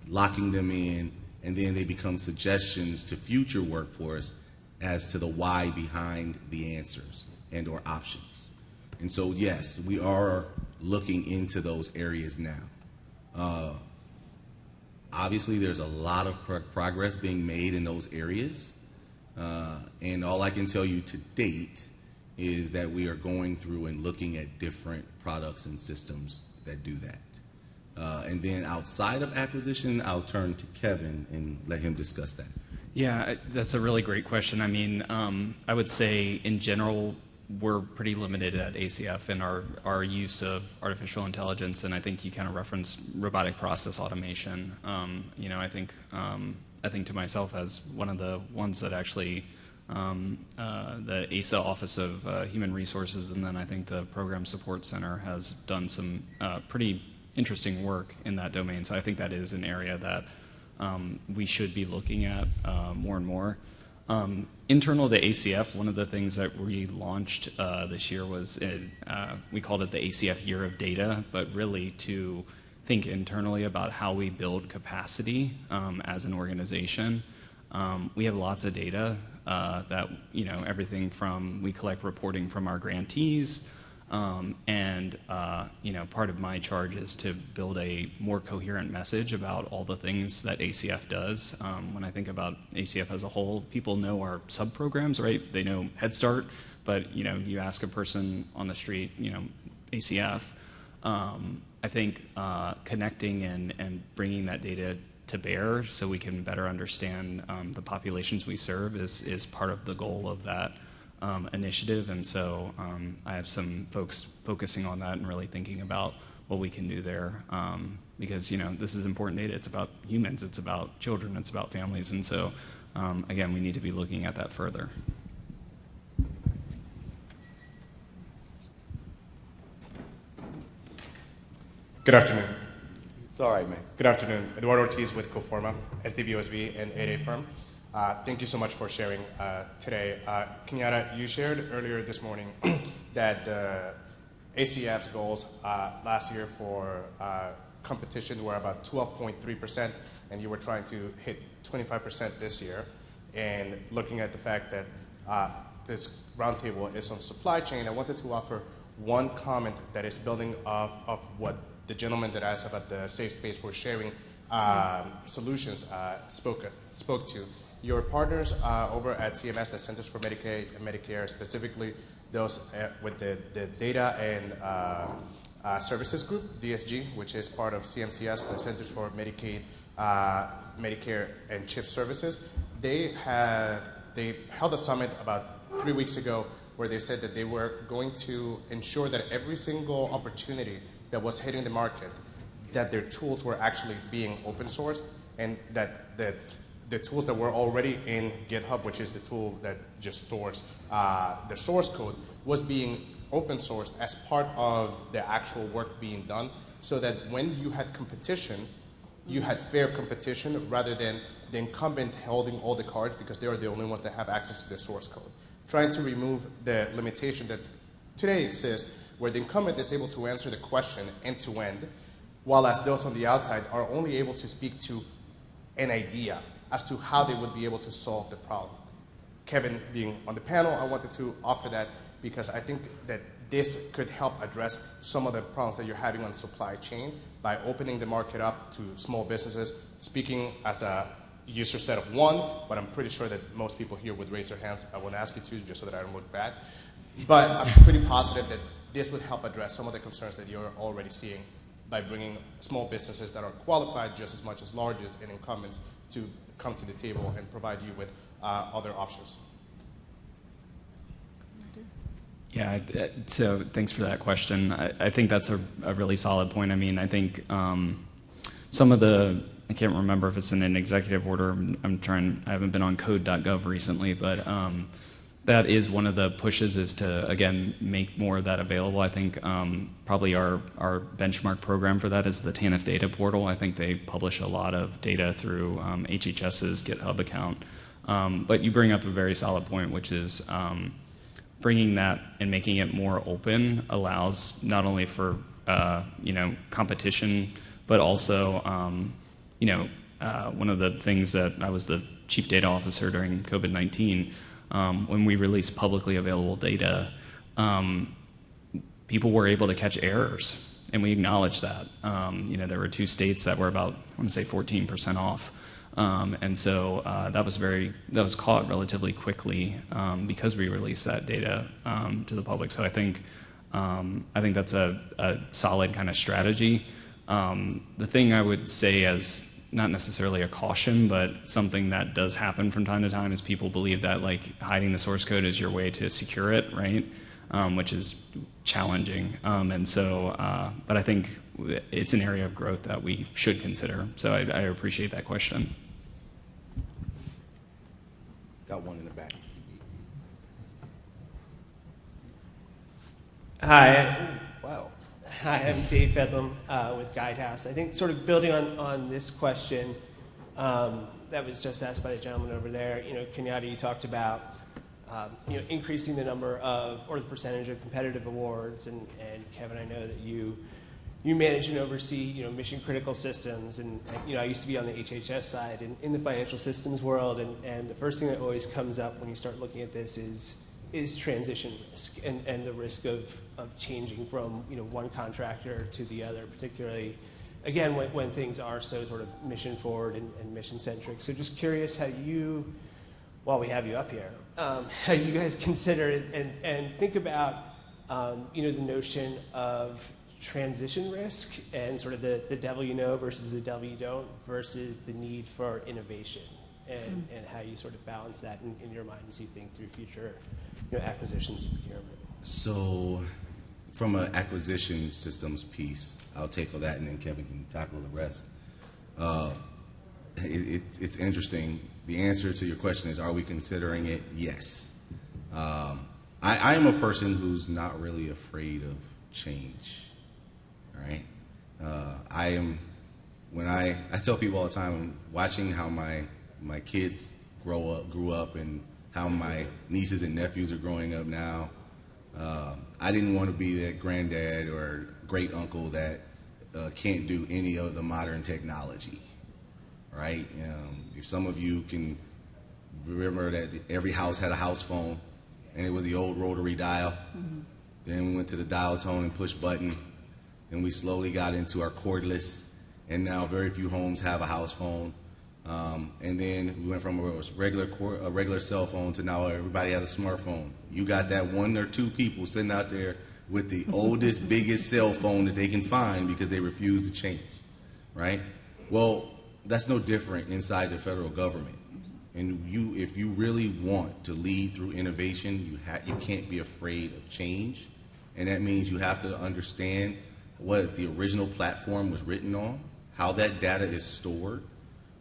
locking them in, and then they become suggestions to future workforce as to the why behind the answers and or options. And so, yes, we are looking into those areas now. Obviously, there's a lot of progress being made in those areas. And all I can tell you to date is that we are going through and looking at different products and systems that do that. And then outside of acquisition, I'll turn to Kevin and let him discuss that. Yeah, that's a really great question. I mean, I would say in general, we're pretty limited at ACF in our use of artificial intelligence, and I think you kind of referenced robotic process automation. You know, I think to myself as one of the ones that actually the ASA Office of Human Resources, and then I think the Program Support Center has done some pretty interesting work in that domain. So I think that is an area that we should be looking at more and more. Internal to ACF, one of the things that we launched this year was, we called it the ACF Year of Data, but really to think internally about how we build capacity as an organization. We have lots of data that, you know, everything from, we collect reporting from our grantees, and you know, part of my charge is to build a more coherent message about all the things that ACF does. When I think about ACF as a whole, people know our sub-programs, right? They know Head Start, but you know, you ask a person on the street, you know, ACF. I think connecting and bringing that data to bear so we can better understand the populations we serve is part of the goal of that initiative, and so I have some folks focusing on that and really thinking about what we can do there, because you know, this is important data. It's about humans, it's about children, it's about families, and so again, we need to be looking at that further. Good afternoon. It's all right, man. Good afternoon. Eduardo Ortiz with Coforma, SDVOSB and 8A firm. Thank you so much for sharing today. Kenyatta, you shared earlier this morning that the ACF's goals last year for competition were about 12.3%, and you were trying to hit 25% this year. And looking at the fact that this roundtable is on supply chain, I wanted to offer one comment that is building off of what the gentleman that asked about the safe space for sharing solutions spoke to. Your partners over at CMS, the Centers for Medicaid and Medicare, specifically those with the Data and Services Group, DSG, which is part of CMCS, the Centers for Medicaid, Medicare, and CHIP Services, they held a summit about 3 weeks ago where they said that they were going to ensure that every single opportunity that was hitting the market, that their tools were actually being open sourced, and that the tools that were already in GitHub, which is the tool that just stores the source code, was being open sourced as part of the actual work being done, so that when you had competition, you had fair competition rather than the incumbent holding all the cards because they are the only ones that have access to the source code. Trying to remove the limitation that today exists where the incumbent is able to answer the question end to end, while as those on the outside are only able to speak to an idea as to how they would be able to solve the problem. Kevin being on the panel, I wanted to offer that because I think that this could help address some of the problems that you're having on supply chain by opening the market up to small businesses, speaking as a user set of one, but I'm pretty sure that most people here would raise their hands. I won't ask you to, just so that I don't look bad. But I'm pretty positive that this would help address some of the concerns that you're already seeing by bringing small businesses that are qualified just as much as largest and incumbents to come to the table and provide you with other options. Yeah, so thanks for that question. I think that's a really solid point. I mean, I think some of the, I can't remember if it's in an executive order. I haven't been on code.gov recently, but that is one of the pushes, is to, again, make more of that available. I think probably our benchmark program for that is the TANF data portal. I think they publish a lot of data through HHS's GitHub account. But you bring up a very solid point, which is bringing that and making it more open allows not only for competition, but also one of the things that I was the chief data officer during COVID-19. When we released publicly available data, people were able to catch errors, and we acknowledged that. There were 2 states that were about, I want to say, 14% off. And so that was caught relatively quickly because we released that data to the public. So I think that's a solid kind of strategy. The thing I would say as not necessarily a caution, but something that does happen from time to time, is people believe that hiding the source code is your way to secure it, right? Which is challenging. And so, but I think it's an area of growth that we should consider. So I appreciate that question. Got one in the back. Hi. Wow. Hi, I'm Dave Fedlam with Guidehouse. I think sort of building on this question that was just asked by the gentleman over there, Kenyatta, you talked about increasing the number of, or the percentage of competitive awards, and Kevin, I know that you manage and oversee, mission critical systems, and I used to be on the HHS side in the financial systems world, and the first thing that always comes up when you start looking at this is transition risk and the risk of changing from one contractor to the other, particularly again when things are so sort of mission forward and mission centric. So just curious how you, while we have you up here, how you guys consider it and think about the notion of transition risk and sort of the devil you know versus the devil you don't versus the need for innovation, and how you sort of balance that in your mind as you think through future acquisitions and procurement. So from an acquisition systems piece, I'll tackle that, and then Kevin can tackle the rest. It's interesting. The answer to your question is, are we considering it? Yes. I am a person who's not really afraid of change. Right? I tell people all the time, watching how my kids grew up, and how my nieces and nephews are growing up now. I didn't want to be that granddad or great uncle that can't do any of the modern technology, right? If some of you can remember that every house had a house phone, and it was the old rotary dial. Mm-hmm. Then we went to the dial tone and push button. And we slowly got into our cordless, and now very few homes have a house phone. And then we went from a regular cell phone to now everybody has a smartphone. You got that 1 or 2 people sitting out there with the oldest, biggest cell phone that they can find because they refuse to change, right? Well, that's no different inside the federal government. And if you really want to lead through innovation, you can't be afraid of change. And that means you have to understand what the original platform was written on, how that data is stored.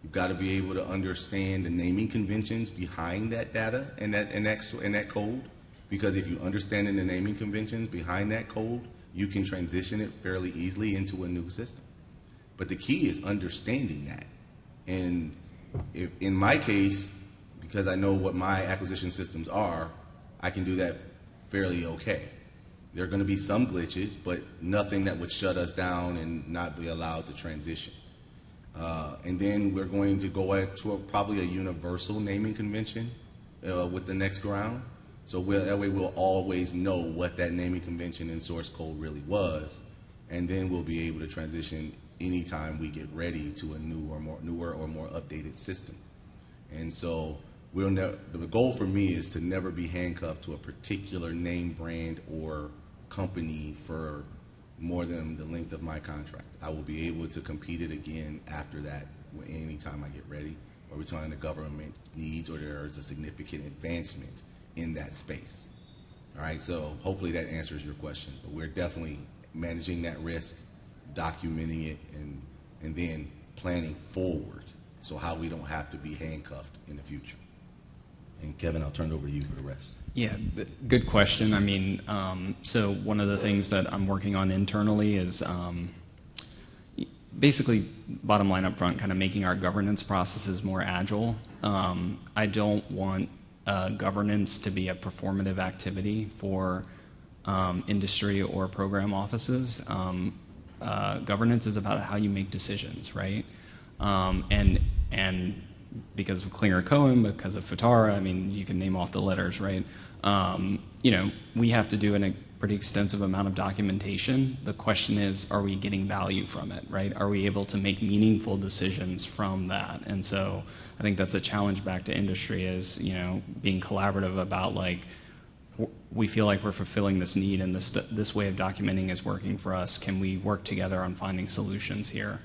You've got to be able to understand the naming conventions behind that data and that code, because if you understand the naming conventions behind that code, you can transition it fairly easily into a new system. But the key is understanding that. And if, in my case, because I know what my acquisition systems are, I can do that fairly okay. There are going to be some glitches, but nothing that would shut us down and not be allowed to transition. And then we're going to go to probably a universal naming convention with the next round. So that way we'll always know what that naming convention and source code really was. And then we'll be able to transition anytime we get ready to a newer or more updated system. And so the goal for me is to never be handcuffed to a particular name, brand, or company for more than the length of my contract. I will be able to compete it again after that anytime I get ready, or we're talking the government needs or there is a significant advancement in that space. All right, so hopefully that answers your question. But we're definitely managing that risk, documenting it, and then planning forward, so how we don't have to be handcuffed in the future. And Kevin, I'll turn it over to you for the rest. Yeah, good question. I mean, so one of the things that I'm working on internally is basically, bottom line up front, kind of making our governance processes more agile. I don't want governance to be a performative activity for industry or program offices. Governance is about how you make decisions, right? And because of Klinger Cohen, because of FITARA, I mean, you can name off the letters, right? You know, we have to do a pretty extensive amount of documentation. The question is, are we getting value from it, right? Are we able to make meaningful decisions from that? And so I think that's a challenge back to industry is, you know, being collaborative about like, we feel like we're fulfilling this need and this way of documenting is working for us. Can we work together on finding solutions here?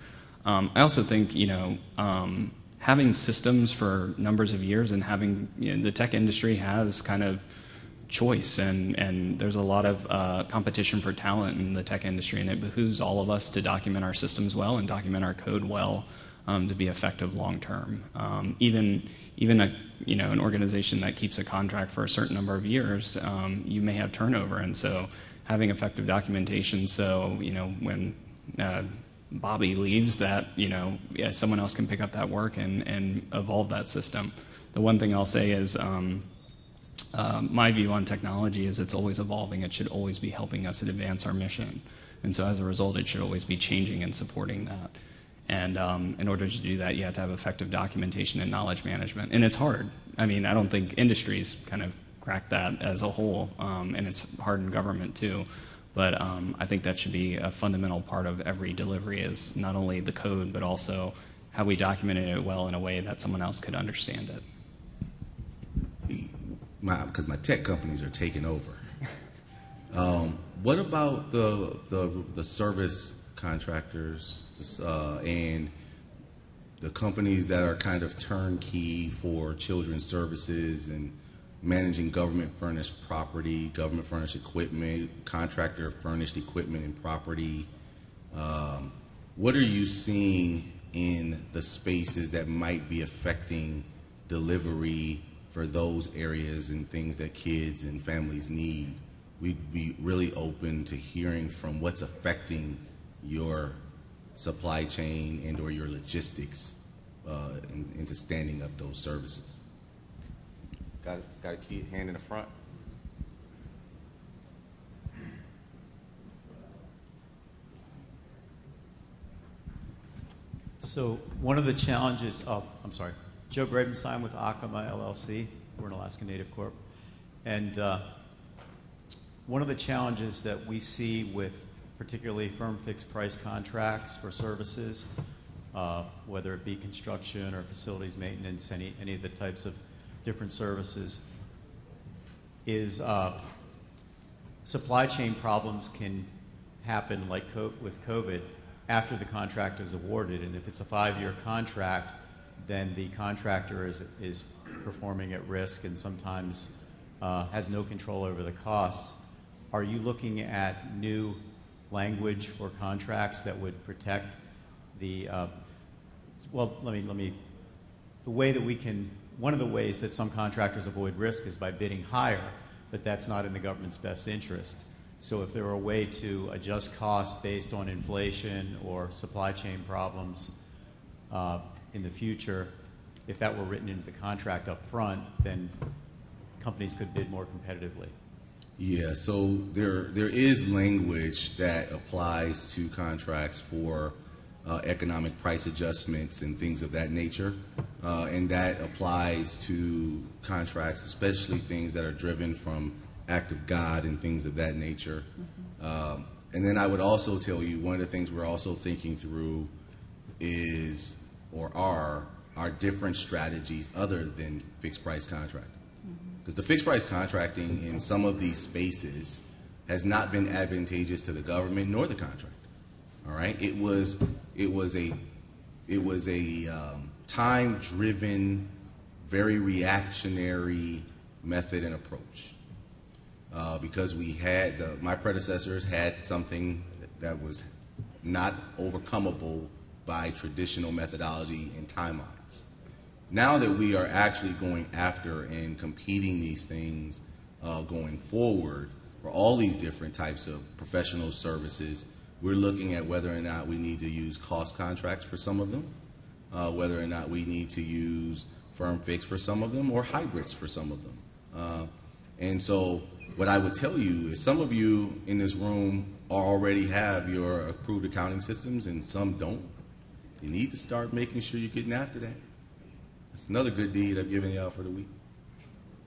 I also think, you know, having systems for numbers of years and having, you know, the tech industry has kind of choice and there's a lot of competition for talent in the tech industry, and it behooves all of us to document our systems well and document our code well to be effective long term. Even a, you know, an organization that keeps a contract for a certain number of years, you may have turnover, and so having effective documentation, so, you know, when Bobby leaves, that, you know, yeah, someone else can pick up that work and evolve that system. The one thing I'll say is my view on technology is it's always evolving. It should always be helping us advance our mission. And so as a result, it should always be changing and supporting that. And in order to do that, you have to have effective documentation and knowledge management. And it's hard. I mean, I don't think industries kind of crack that as a whole, and it's hard in government too. But I think that should be a fundamental part of every delivery is not only the code, but also how we documented it well in a way that someone else could understand it. Because my tech companies are taking over. What about the service contractors and the companies that are kind of turnkey for children's services and managing government-furnished property, government-furnished equipment, contractor-furnished equipment and property? What are you seeing in the spaces that might be affecting delivery for those areas and things that kids and families need? We'd be really open to hearing from what's affecting your supply chain and or your logistics into standing up those services. Got a key hand in the front. So one of the challenges, I'm sorry, Joe Grabenstein with Acoma LLC. We're an Alaska Native Corp. And one of the challenges that we see with particularly firm fixed price contracts for services, whether it be construction or facilities maintenance, any of the types of different services, is supply chain problems can happen like with COVID after the contract is awarded. And if it's a 5-year contract, then the contractor is performing at risk and sometimes has no control over the costs. Are you looking at new language for contracts that would protect the, the way that we can, one of the ways that some contractors avoid risk is by bidding higher, but that's not in the government's best interest. So if there were a way to adjust costs based on inflation or supply chain problems in the future, if that were written into the contract up front, then companies could bid more competitively. Yeah, so there is language that applies to contracts for economic price adjustments and things of that nature, and that applies to contracts, especially things that are driven from act of God and things of that nature. And then I would also tell you one of the things we're also thinking through is, or are different strategies other than fixed price contracting. Because the fixed price contracting in some of these spaces has not been advantageous to the government nor the contractor. All right, it was a time-driven, very reactionary method and approach. Because we had my predecessors had something that was not overcomable by traditional methodology and timelines. Now that we are actually going after and competing these things going forward for all these different types of professional services, we're looking at whether or not we need to use cost contracts for some of them, whether or not we need to use firm fixed for some of them, or hybrids for some of them. And so what I would tell you is some of you in this room already have your approved accounting systems and some don't. You need to start making sure you're getting after that. That's another good deed I've given y'all for the week.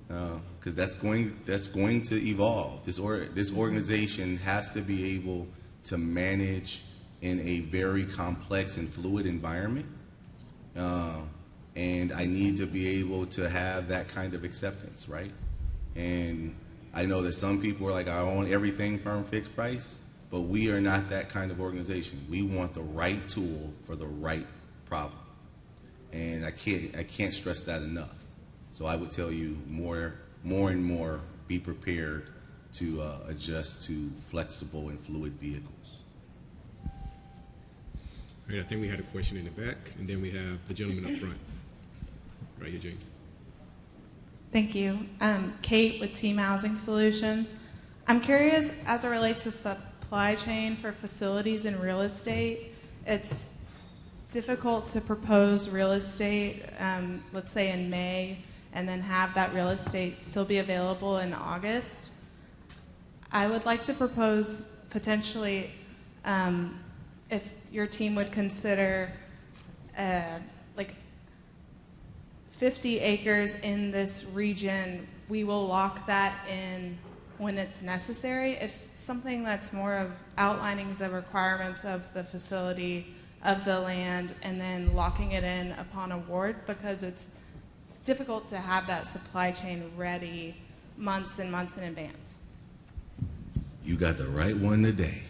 Because that's going to evolve. This organization has to be able to manage in a very complex and fluid environment. And I need to be able to have that kind of acceptance, right? And I know that some people are like, I want everything firm fixed price, but we are not that kind of organization. We want the right tool for the right problem. And I can't stress that enough. So I would tell you more and more, be prepared to adjust to flexible and fluid vehicles. All right, I think we had a question in the back, and then we have the gentleman up front. Right here, James. Thank you. Kate with Team Housing Solutions. I'm curious, as it relates to supply chain for facilities and real estate, it's difficult to propose real estate, let's say in May, and then have that real estate still be available in August. I would like to propose potentially if your team would consider like 50 acres in this region, we will lock that in when it's necessary. If something that's more of outlining the requirements of the facility, of the land, and then locking it in upon award, because it's difficult to have that supply chain ready months and months in advance. You got the right one today.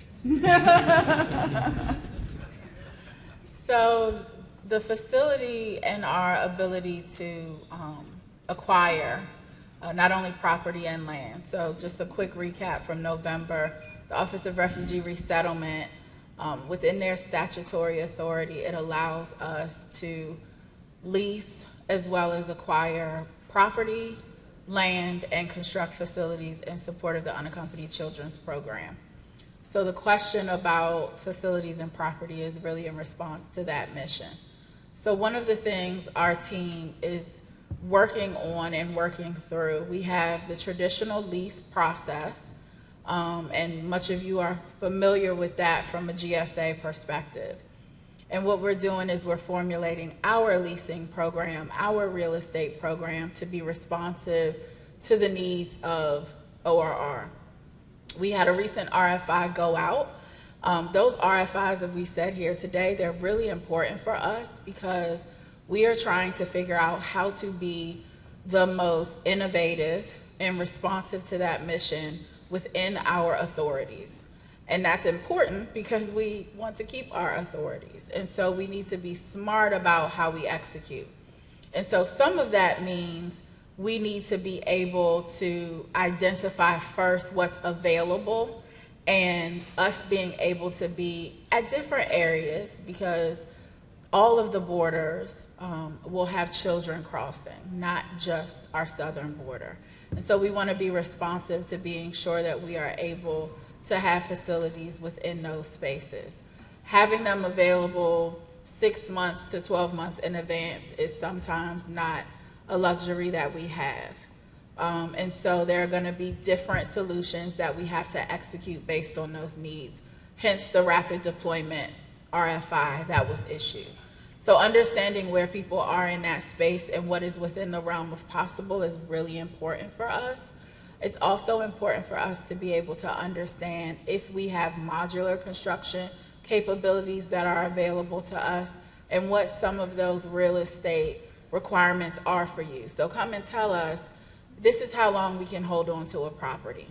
So the facility and our ability to acquire not only property and land. So just a quick recap from November, the Office of Refugee Resettlement, within their statutory authority, it allows us to lease as well as acquire property, land, and construct facilities in support of the Unaccompanied Children's Program. So the question about facilities and property is really in response to that mission. So one of the things our team is working on and working through, we have the traditional lease process, and much of you are familiar with that from a GSA perspective. And what we're doing is we're formulating our leasing program, our real estate program, to be responsive to the needs of ORR. We had a recent RFI go out. Those RFIs that we said here today, they're really important for us because we are trying to figure out how to be the most innovative and responsive to that mission within our authorities. And that's important because we want to keep our authorities. And so we need to be smart about how we execute. And so some of that means we need to be able to identify first what's available, and us being able to be at different areas, because all of the borders will have children crossing, not just our southern border. And so we want to be responsive to being sure that we are able to have facilities within those spaces. Having them available 6 months to 12 months in advance is sometimes not a luxury that we have. And so there are going to be different solutions that we have to execute based on those needs, hence the rapid deployment RFI that was issued. So understanding where people are in that space and what is within the realm of possible is really important for us. It's also important for us to be able to understand if we have modular construction capabilities that are available to us and what some of those real estate requirements are for you. So come and tell us, this is how long we can hold on to a property.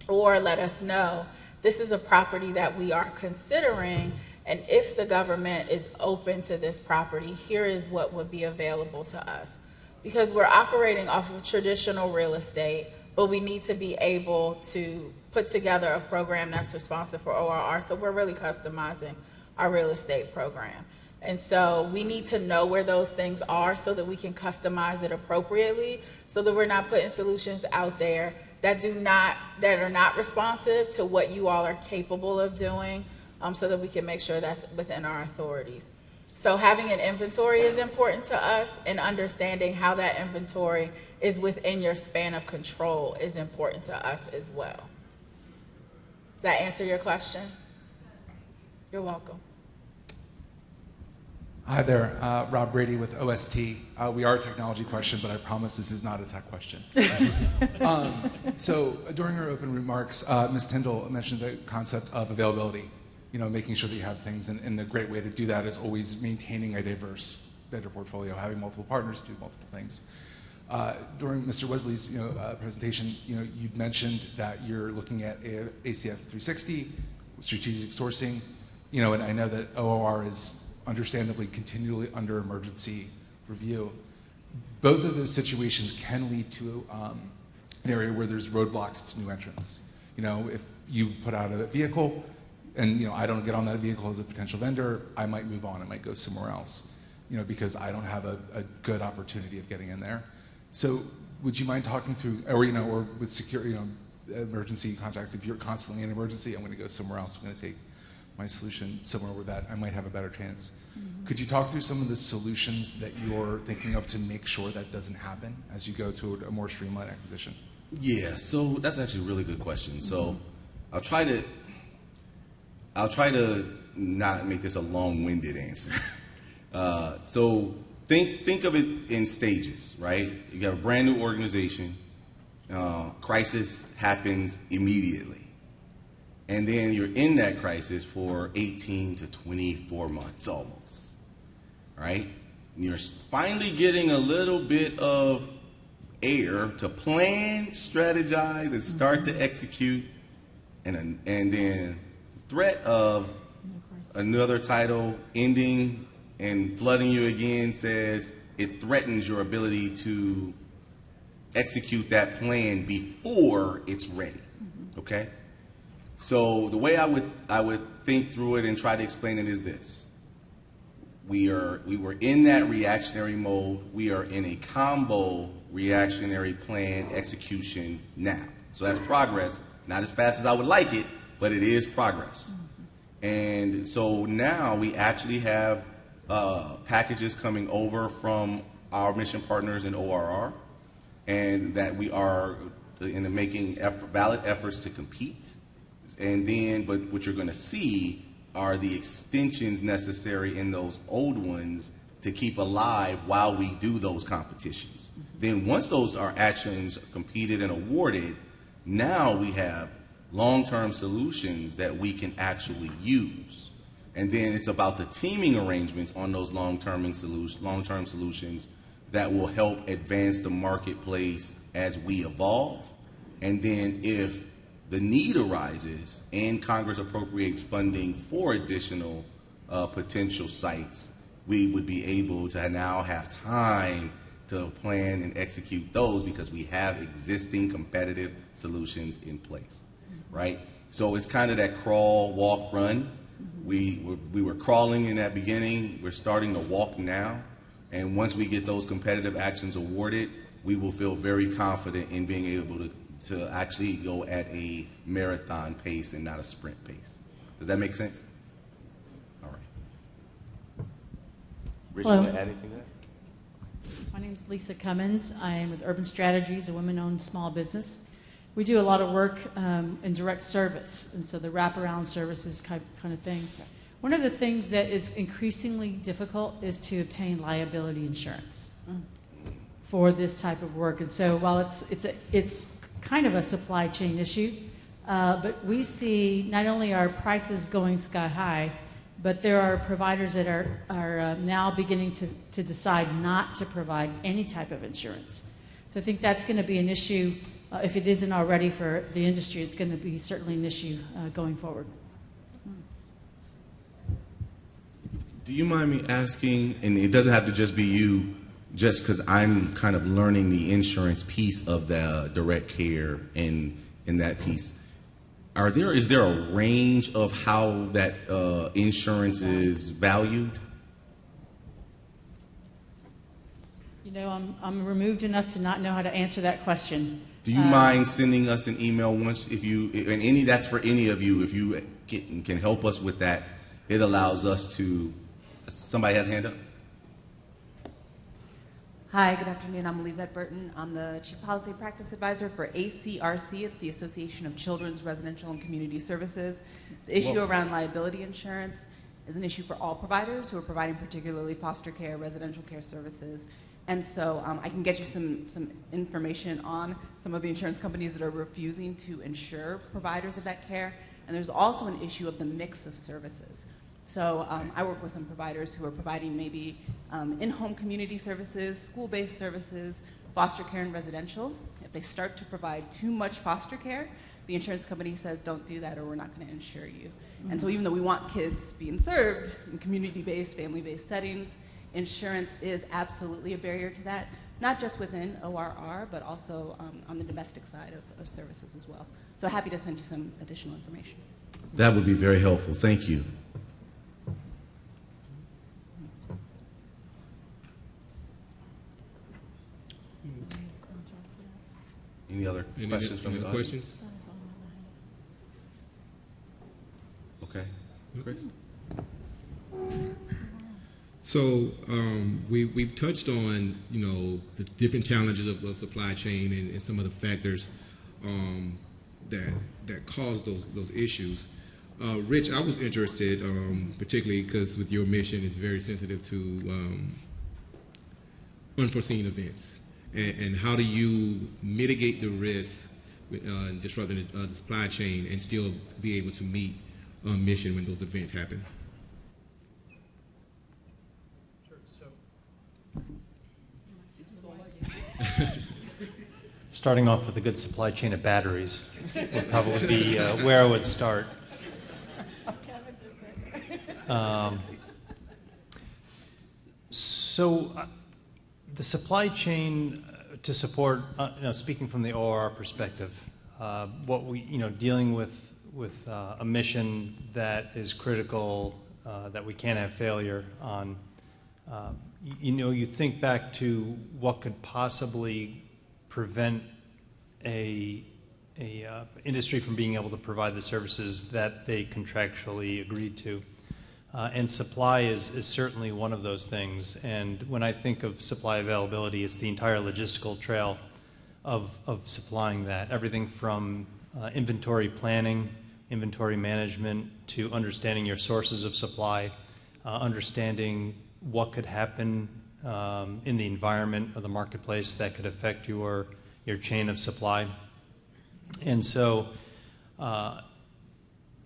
Or let us know, this is a property that we are considering, and if the government is open to this property, here is what would be available to us. Because we're operating off of traditional real estate, but we need to be able to put together a program that's responsive for ORR, so we're really customizing our real estate program. And so we need to know where those things are so that we can customize it appropriately, so that we're not putting solutions out there that are not responsive to what you all are capable of doing, so that we can make sure that's within our authorities. So having an inventory is important to us, and understanding how that inventory is within your span of control is important to us as well. Does that answer your question? You're welcome. Hi there, Rob Brady with OST. We are a technology question, but I promise this is not a tech question. So during her open remarks, Ms. Tyndall mentioned the concept of availability, making sure that you have things, and the great way to do that is always maintaining a diverse vendor portfolio, having multiple partners do multiple things. During Mr. Wesley's presentation, you'd mentioned that you're looking at ACF 360, strategic sourcing, and I know that OOR is understandably continually under emergency review. Both of those situations can lead to an area where there's roadblocks to new entrants. If you put out a vehicle and I don't get on that vehicle as a potential vendor, I might move on, I might go somewhere else, because I don't have a good opportunity of getting in there. So would you mind talking through, or with security, emergency contact, if you're constantly in emergency, I'm going to go somewhere else, I'm going to take my solution somewhere where that I might have a better chance. Mm-hmm. Could you talk through some of the solutions that you're thinking of to make sure that doesn't happen as you go to a more streamlined acquisition? Yeah, so that's actually a really good question. So I'll try to not make this a long-winded answer. So think of it in stages, right? You got a brand new organization, crisis happens immediately. And then you're in that crisis for 18 to 24 months almost, right? And you're finally getting a little bit of air to plan, strategize, and start to execute. And then the threat of another title ending and flooding you again says it threatens your ability to execute that plan before it's ready, okay? So the way I would think through it and try to explain it is this. We were in that reactionary mode. We are in a combo reactionary plan execution now. So that's progress. Not as fast as I would like it, but it is progress. And so now we actually have packages coming over from our mission partners in ORR, and that we are making valid efforts to compete. And then, but what you're going to see are the extensions necessary in those old ones to keep alive while we do those competitions. Then once those are actions competed and awarded, now we have long-term solutions that we can actually use. And then it's about the teaming arrangements on those long-term solutions that will help advance the marketplace as we evolve. And then if the need arises and Congress appropriates funding for additional potential sites, we would be able to now have time to plan and execute those because we have existing competitive solutions in place, right? So it's kind of that crawl, walk, run. We were crawling in that beginning. We're starting to walk now. And once we get those competitive actions awarded, we will feel very confident in being able to actually go at a marathon pace and not a sprint pace. Does that make sense? All right. Rich, you want to add anything to that? My name name's Lisa Cummins. I am with Urban Strategies, a women-owned small business. We do a lot of work in direct service, and so the wraparound services kind of thing. One of the things that is increasingly difficult is to obtain liability insurance for this type of work. And so while it's kind of a supply chain issue, but we see not only are prices going sky high, but there are providers that are now beginning to decide not to provide any type of insurance. So I think that's going to be an issue. If it isn't already for the industry, it's going to be certainly an issue going forward. Do you mind me asking, and it doesn't have to just be you, just because I'm kind of learning the insurance piece of the direct care and in that piece, is there a range of how that insurance is valued? You know, I'm removed enough to not know how to answer that question. Do you mind sending us an email once, that's for any of you, if you can help us with that, it allows us to, somebody has a hand up? Hi, good afternoon. I'm Lizette Burton. I'm the Chief Policy Practice Advisor for ACRC. It's the Association of Children's Residential and Community Services. The issue around liability insurance is an issue for all providers who are providing particularly foster care, residential care services. And so I can get you some information on some of the insurance companies that are refusing to insure providers of that care. And there's also an issue of the mix of services. So I work with some providers who are providing maybe in-home community services, school-based services, foster care and residential. If they start to provide too much foster care, the insurance company says, don't do that or we're not going to insure you. And so even though we want kids being served in community-based, family-based settings, insurance is absolutely a barrier to that, not just within ORR, but also on the domestic side of services as well. So happy to send you some additional information. That would be very helpful. Thank you. Any other questions from the audience? Okay, Chris. So we've touched on the different challenges of supply chain and some of the factors that cause those issues. Rich, I was interested, particularly because with your mission, it's very sensitive to unforeseen events. And how do you mitigate the risk disrupting the supply chain and still be able to meet mission when those events happen? Sure. Starting off with a good supply chain of batteries would probably be where I would start. The supply chain to support, speaking from the ORR perspective, what we, dealing with a mission that is critical, that we can't have failure on. You think back to what could possibly prevent a industry from being able to provide the services that they contractually agreed to. And supply is certainly one of those things. And when I think of supply availability, it's the entire logistical trail of supplying that. Everything from inventory planning, inventory management, to understanding your sources of supply, understanding what could happen in the environment of the marketplace that could affect your chain of supply. And so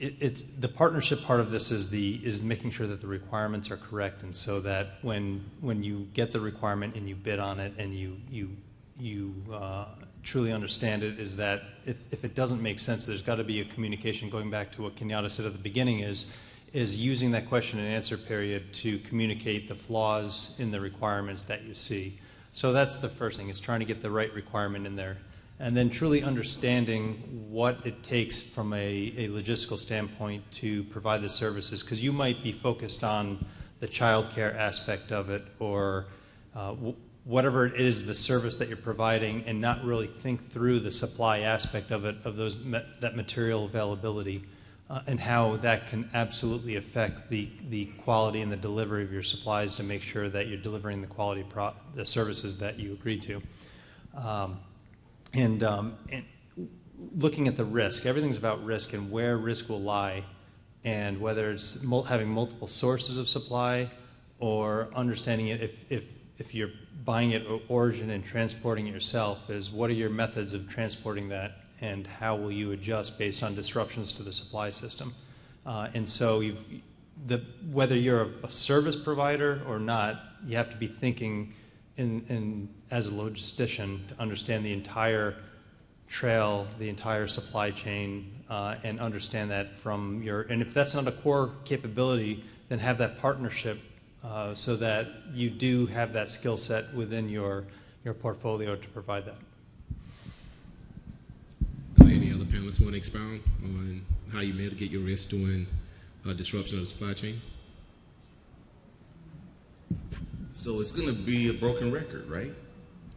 it's the partnership part of this is making sure that the requirements are correct, and so that when you get the requirement and you bid on it and you truly understand it, is that if it doesn't make sense, there's got to be a communication. Going back to what Kenyatta said at the beginning, is using that question and answer period to communicate the flaws in the requirements that you see. So that's the first thing, is trying to get the right requirement in there. And then truly understanding what it takes from a logistical standpoint to provide the services, because you might be focused on the child care aspect of it, or whatever it is, the service that you're providing, and not really think through the supply aspect of it, of that material availability. and how that can absolutely affect the quality and the delivery of your supplies to make sure that you're delivering the quality the services that you agreed to. And looking at the risk, everything's about risk and where risk will lie, and whether it's having multiple sources of supply or understanding it if you're buying it at origin and transporting it yourself, is what are your methods of transporting that and how will you adjust based on disruptions to the supply system. And so whether you're a service provider or not, you have to be thinking as a logistician to understand the entire trail, the entire supply chain, and understand that from and if that's not a core capability, then have that partnership so that you do have that skill set within your portfolio to provide that. Any other panelists want to expound on how you mitigate your risk during disruption of the supply chain? So it's going to be a broken record, right?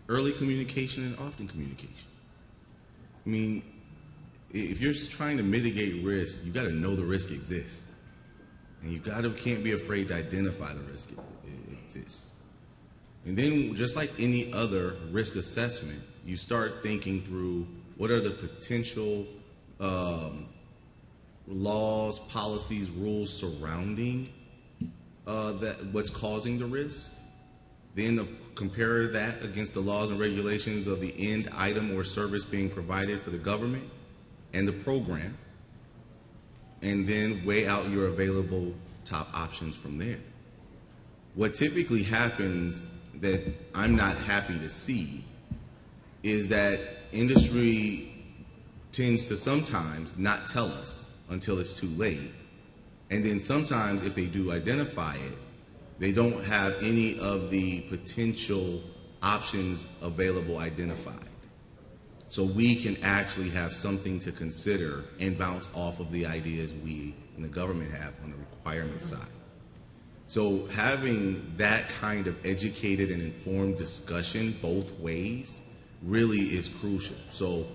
Early communication and often communication. I mean, if you're trying to mitigate risk, you got to know the risk exists. And you can't be afraid to identify the risk it exists. And then, just like any other risk assessment, you start thinking through what are the potential laws, policies, rules surrounding what's causing the risk. Then compare that against the laws and regulations of the end item or service being provided for the government and the program, and then weigh out your available top options from there. What typically happens that I'm not happy to see is that industry tends to sometimes not tell us until it's too late. And then sometimes if they do identify it, they don't have any of the potential options available identified. So we can actually have something to consider and bounce off of the ideas we in the government have on the requirement side. So having that kind of educated and informed discussion both ways really is crucial. So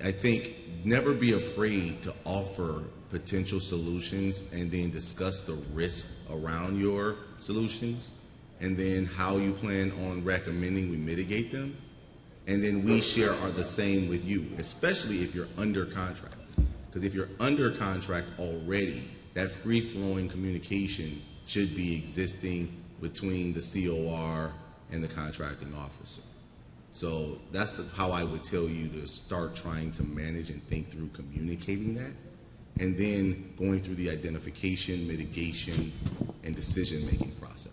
I think never be afraid to offer potential solutions and then discuss the risk around your solutions and then how you plan on recommending we mitigate them. And then we share the same with you, especially if you're under contract. Because if you're under contract already, that free-flowing communication should be existing between the COR and the contracting officer. So that's how I would tell you to start trying to manage and think through communicating that, and then going through the identification, mitigation, and decision-making process.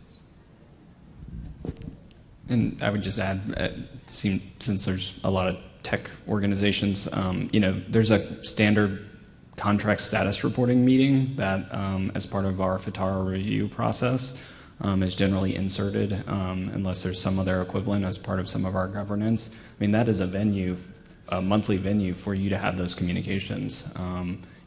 And I would just add, since there's a lot of tech organizations, there's a standard contract status reporting meeting that, as part of our FITARA review process, is generally inserted, unless there's some other equivalent as part of some of our governance. I mean, that is a monthly venue for you to have those communications.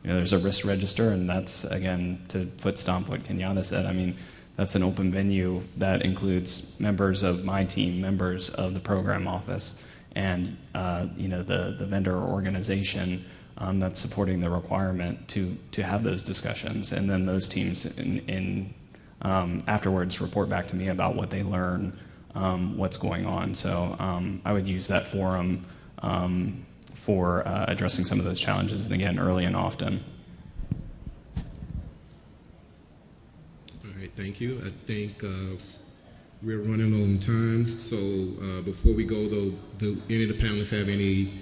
There's a risk register, and that's, again, to foot stomp what Kenyatta said. I mean, that's an open venue that includes members of my team, members of the program office, and the vendor organization that's supporting the requirement to have those discussions. And then those teams afterwards report back to me about what they learn, what's going on. So I would use that forum for addressing some of those challenges, and again, early and often. All right, thank you. I think we're running on time. So before we go, though, do any of the panelists have any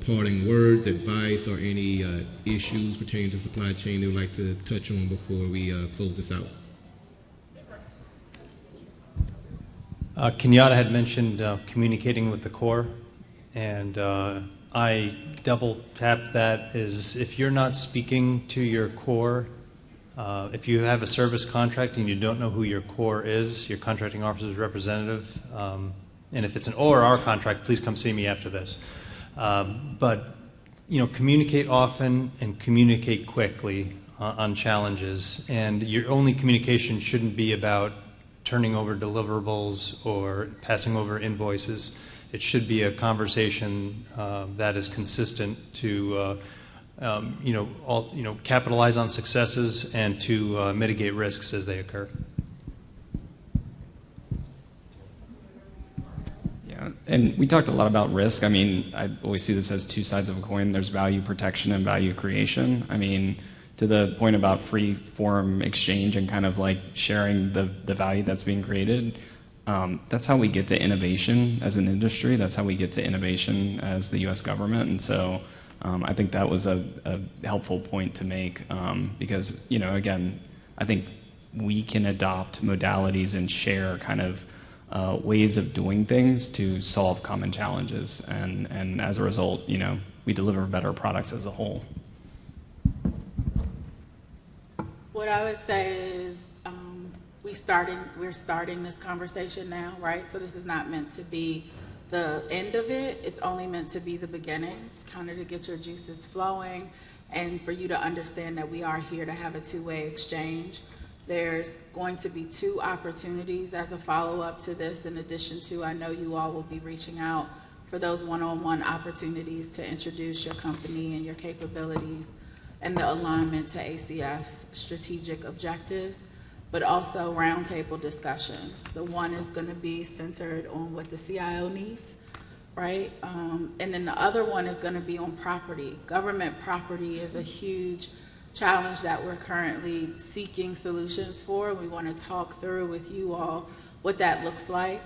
parting words, advice, or any issues pertaining to supply chain they would like to touch on before we close this out? Kenyatta had mentioned communicating with the core, and I double tap that is if you're not speaking to your core, if you have a service contract and you don't know who your core is, your contracting officer's representative, and if it's an ORR contract, please come see me after this. But communicate often and communicate quickly on challenges, and your only communication shouldn't be about turning over deliverables or passing over invoices. It should be a conversation that is consistent to capitalize on successes and to mitigate risks as they occur. Yeah, and we talked a lot about risk. I mean, I always see this as two sides of a coin. There's value protection and value creation. I mean, to the point about free form exchange and kind of like sharing the value that's being created, that's how we get to innovation as an industry. That's how we get to innovation as the U.S. government. And so I think that was a helpful point to make because, again, I think we can adopt modalities and share kind of ways of doing things to solve common challenges. And as a result, we deliver better products as a whole. What I would say is we're starting this conversation now, right? So this is not meant to be the end of it. It's only meant to be the beginning. It's kind of to get your juices flowing and for you to understand that we are here to have a two-way exchange. There's going to be 2 opportunities as a follow-up to this, in addition to, I know you all will be reaching out for those one-on-one opportunities to introduce your company and your capabilities and the alignment to ACF's strategic objectives, but also roundtable discussions. The one is going to be centered on what the CIO needs, right? And then the other one is going to be on property. Government property is a huge challenge that we're currently seeking solutions for. We want to talk through with you all what that looks like.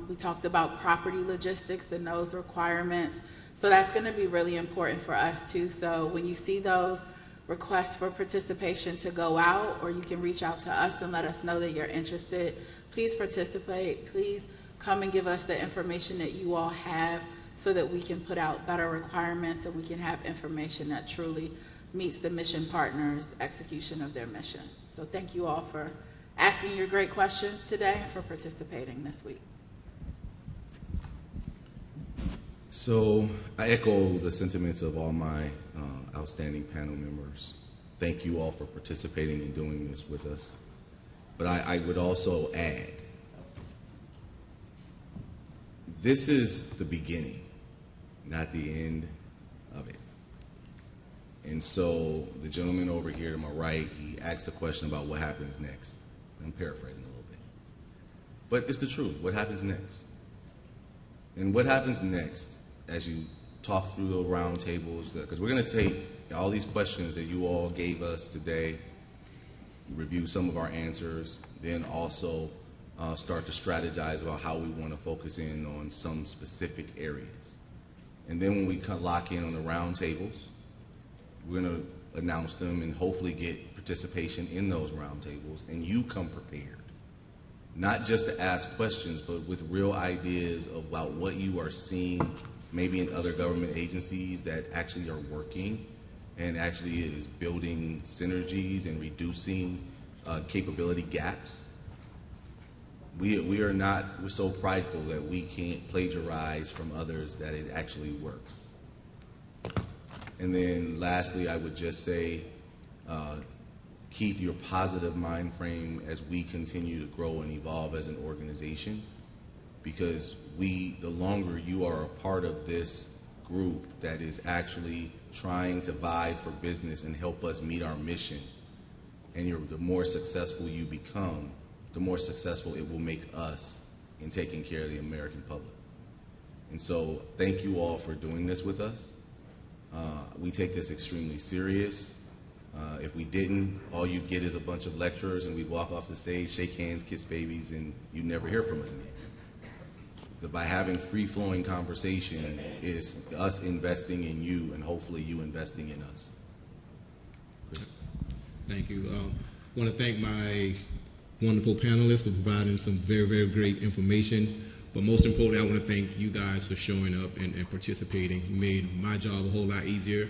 We talked about property logistics and those requirements. So that's going to be really important for us too. So when you see those requests for participation to go out, or you can reach out to us and let us know that you're interested, please participate. Please come and give us the information that you all have so that we can put out better requirements and we can have information that truly meets the mission partners' execution of their mission. So thank you all for asking your great questions today and for participating this week. So I echo the sentiments of all my outstanding panel members. Thank you all for participating and doing this with us. But I would also add, this is the beginning, not the end of it. And so the gentleman over here to my right, he asked a question about what happens next. I'm paraphrasing a little bit. But it's the truth. What happens next? And what happens next as you talk through the round tables, because we're going to take all these questions that you all gave us today, review some of our answers, then also start to strategize about how we want to focus in on some specific areas. And then when we lock in on the round tables, we're going to announce them and hopefully get participation in those round tables, and you come prepared. Not just to ask questions, but with real ideas about what you are seeing maybe in other government agencies that actually are working and actually is building synergies and reducing capability gaps. We're so prideful that we can't plagiarize from others that it actually works. And then lastly, I would just say, keep your positive mind frame as we continue to grow and evolve as an organization, because the longer you are a part of this group that is actually trying to vie for business and help us meet our mission, and the more successful you become, the more successful it will make us in taking care of the American public. And so thank you all for doing this with us. We take this extremely serious. If we didn't, all you'd get is a bunch of lecturers and we'd walk off the stage, shake hands, kiss babies, and you'd never hear from us again. By having free-flowing conversation is us investing in you and hopefully you investing in us. Chris? Thank you. I want to thank my wonderful panelists for providing some very, very great information. But most importantly, I want to thank you guys for showing up and participating. You made my job a whole lot easier.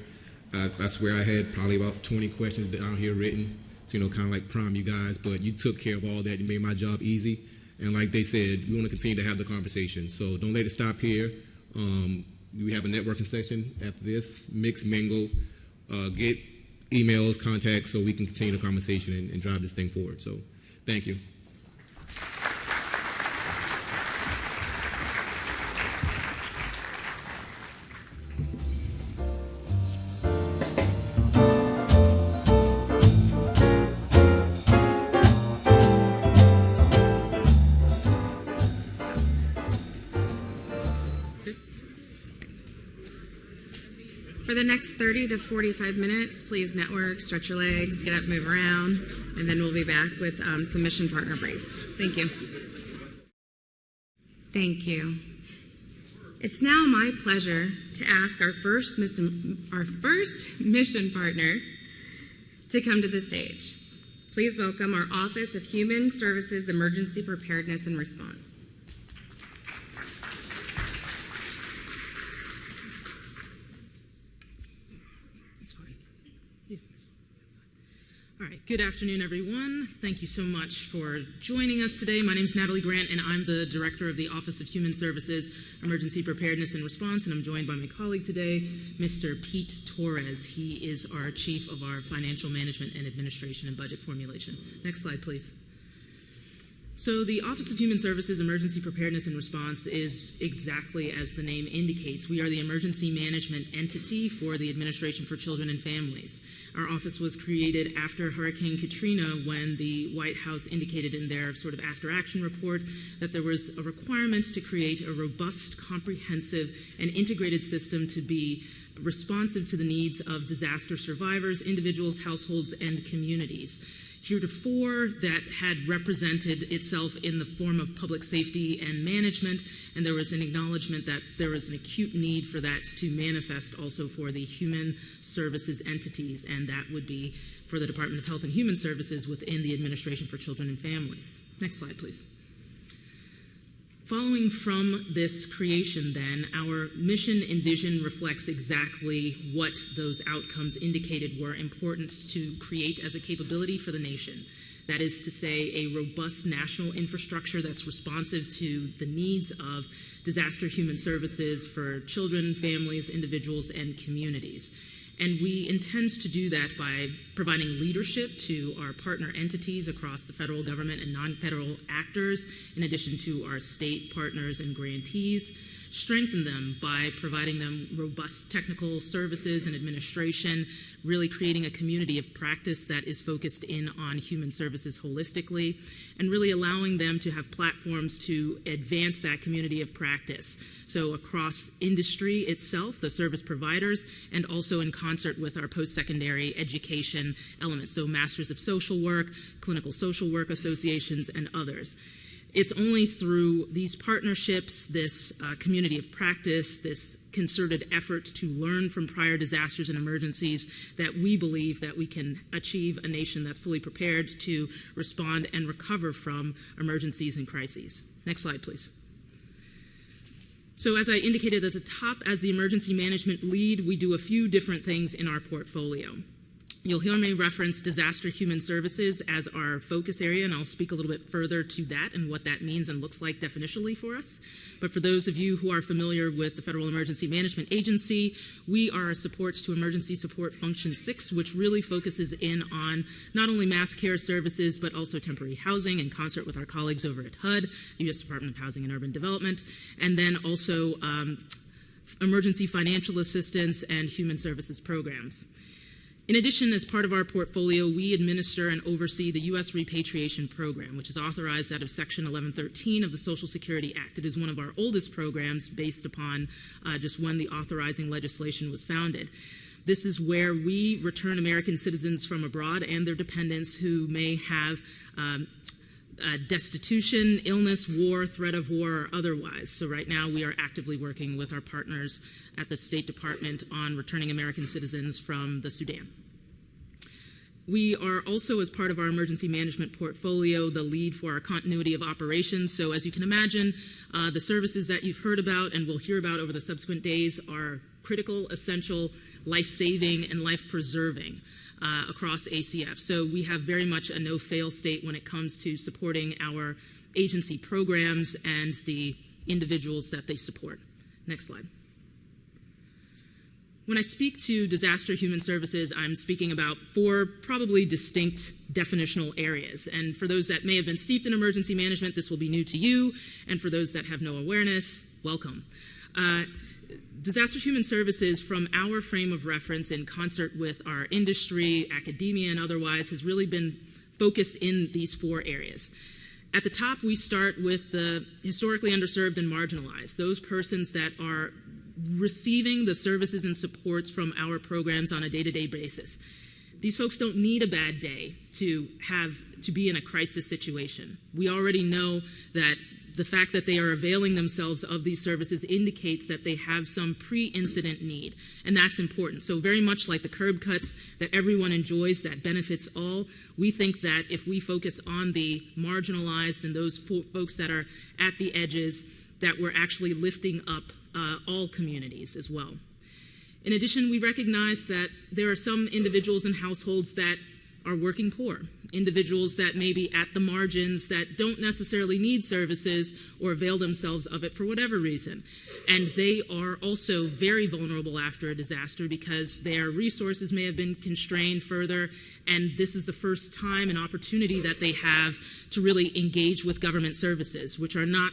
I swear I had probably about 20 questions down here written to, kind of like prime you guys, but you took care of all that. You made my job easy. And like they said, we want to continue to have the conversation. So don't let it stop here. We have a networking section after this. Mix, mingle, get emails, contacts, so we can continue the conversation and drive this thing forward. So thank you. For the next 30 to 45 minutes, please network, stretch your legs, get up, move around, and then we'll be back with some mission partner briefs. Thank you. Thank you. It's now my pleasure to ask our first mission partner to come to the stage. Please welcome our Office of Human Services Emergency Preparedness and Response. All right, good afternoon, everyone. Thank you so much for joining us today. My name is Natalie Grant, and I'm the Director of the Office of Human Services, Emergency Preparedness and Response, and I'm joined by my colleague today, Mr. Pete Torres. He is our Chief of our Financial Management and Administration and Budget Formulation. Next slide, please. So the Office of Human Services Emergency Preparedness and Response is exactly as the name indicates. We are the emergency management entity for the Administration for Children and Families. Our office was created after Hurricane Katrina, when the White House indicated in their sort of after-action report that there was a requirement to create a robust, comprehensive, and integrated system to be responsive to the needs of disaster survivors, individuals, households, and communities. Heretofore, that had represented itself in the form of public safety and management, and there was an acknowledgement that there was an acute need for that to manifest also for the human services entities, and that would be for the Department of Health and Human Services within the Administration for Children and Families. Next slide, please. Following from this creation, then, our mission and vision reflects exactly what those outcomes indicated were important to create as a capability for the nation. That is to say, a robust national infrastructure that's responsive to the needs of disaster human services for children, families, individuals, and communities. And we intend to do that by providing leadership to our partner entities across the federal government and non-federal actors, in addition to our state partners and grantees, strengthen them by providing them robust technical services and administration, really creating a community of practice that is focused in on human services holistically, and really allowing them to have platforms to advance that community of practice. So across industry itself, the service providers, and also in concert with our post-secondary education elements, so Masters of Social Work, Clinical Social Work Associations, and others. It's only through these partnerships, this community of practice, this concerted effort to learn from prior disasters and emergencies, that we believe that we can achieve a nation that's fully prepared to respond and recover from emergencies and crises. Next slide, please. So as I indicated at the top, as the emergency management lead, we do a few different things in our portfolio. You'll hear me reference disaster human services as our focus area, and I'll speak a little bit further to that and what that means and looks like definitionally for us. But for those of you who are familiar with the Federal Emergency Management Agency, we are a supports to emergency support function 6, which really focuses in on not only mass care services, but also temporary housing in concert with our colleagues over at HUD, U.S. Department of Housing and Urban Development, and then also emergency financial assistance and human services programs. In addition, as part of our portfolio, we administer and oversee the U.S. Repatriation Program, which is authorized out of Section 1113 of the Social Security Act. It is one of our oldest programs based upon just when the authorizing legislation was founded. This is where we return American citizens from abroad and their dependents who may have destitution, illness, war, threat of war, or otherwise. So right now we are actively working with our partners at the State Department on returning American citizens from the Sudan. We are also, as part of our emergency management portfolio, the lead for our continuity of operations. So as you can imagine, the services that you've heard about and will hear about over the subsequent days are critical, essential, life-saving, and life-preserving across ACF. So we have very much a no-fail state when it comes to supporting our agency programs and the individuals that they support. Next slide. When I speak to disaster human services, I'm speaking about 4 probably distinct definitional areas. And for those that may have been steeped in emergency management, this will be new to you. And for those that have no awareness, welcome. Disaster human services, from our frame of reference in concert with our industry, academia, and otherwise, has really been focused in these 4 areas. At the top, we start with the historically underserved and marginalized, those persons that are receiving the services and supports from our programs on a day-to-day basis. These folks don't need a bad day to be in a crisis situation. We already know that the fact that they are availing themselves of these services indicates that they have some pre-incident need, and that's important. So very much like the curb cuts that everyone enjoys, that benefits all, we think that if we focus on the marginalized and those folks that are at the edges, that we're actually lifting up all communities as well. In addition, we recognize that there are some individuals and households that are working poor, individuals that may be at the margins that don't necessarily need services or avail themselves of it for whatever reason. And they are also very vulnerable after a disaster because their resources may have been constrained further, and this is the first time and opportunity that they have to really engage with government services, which are not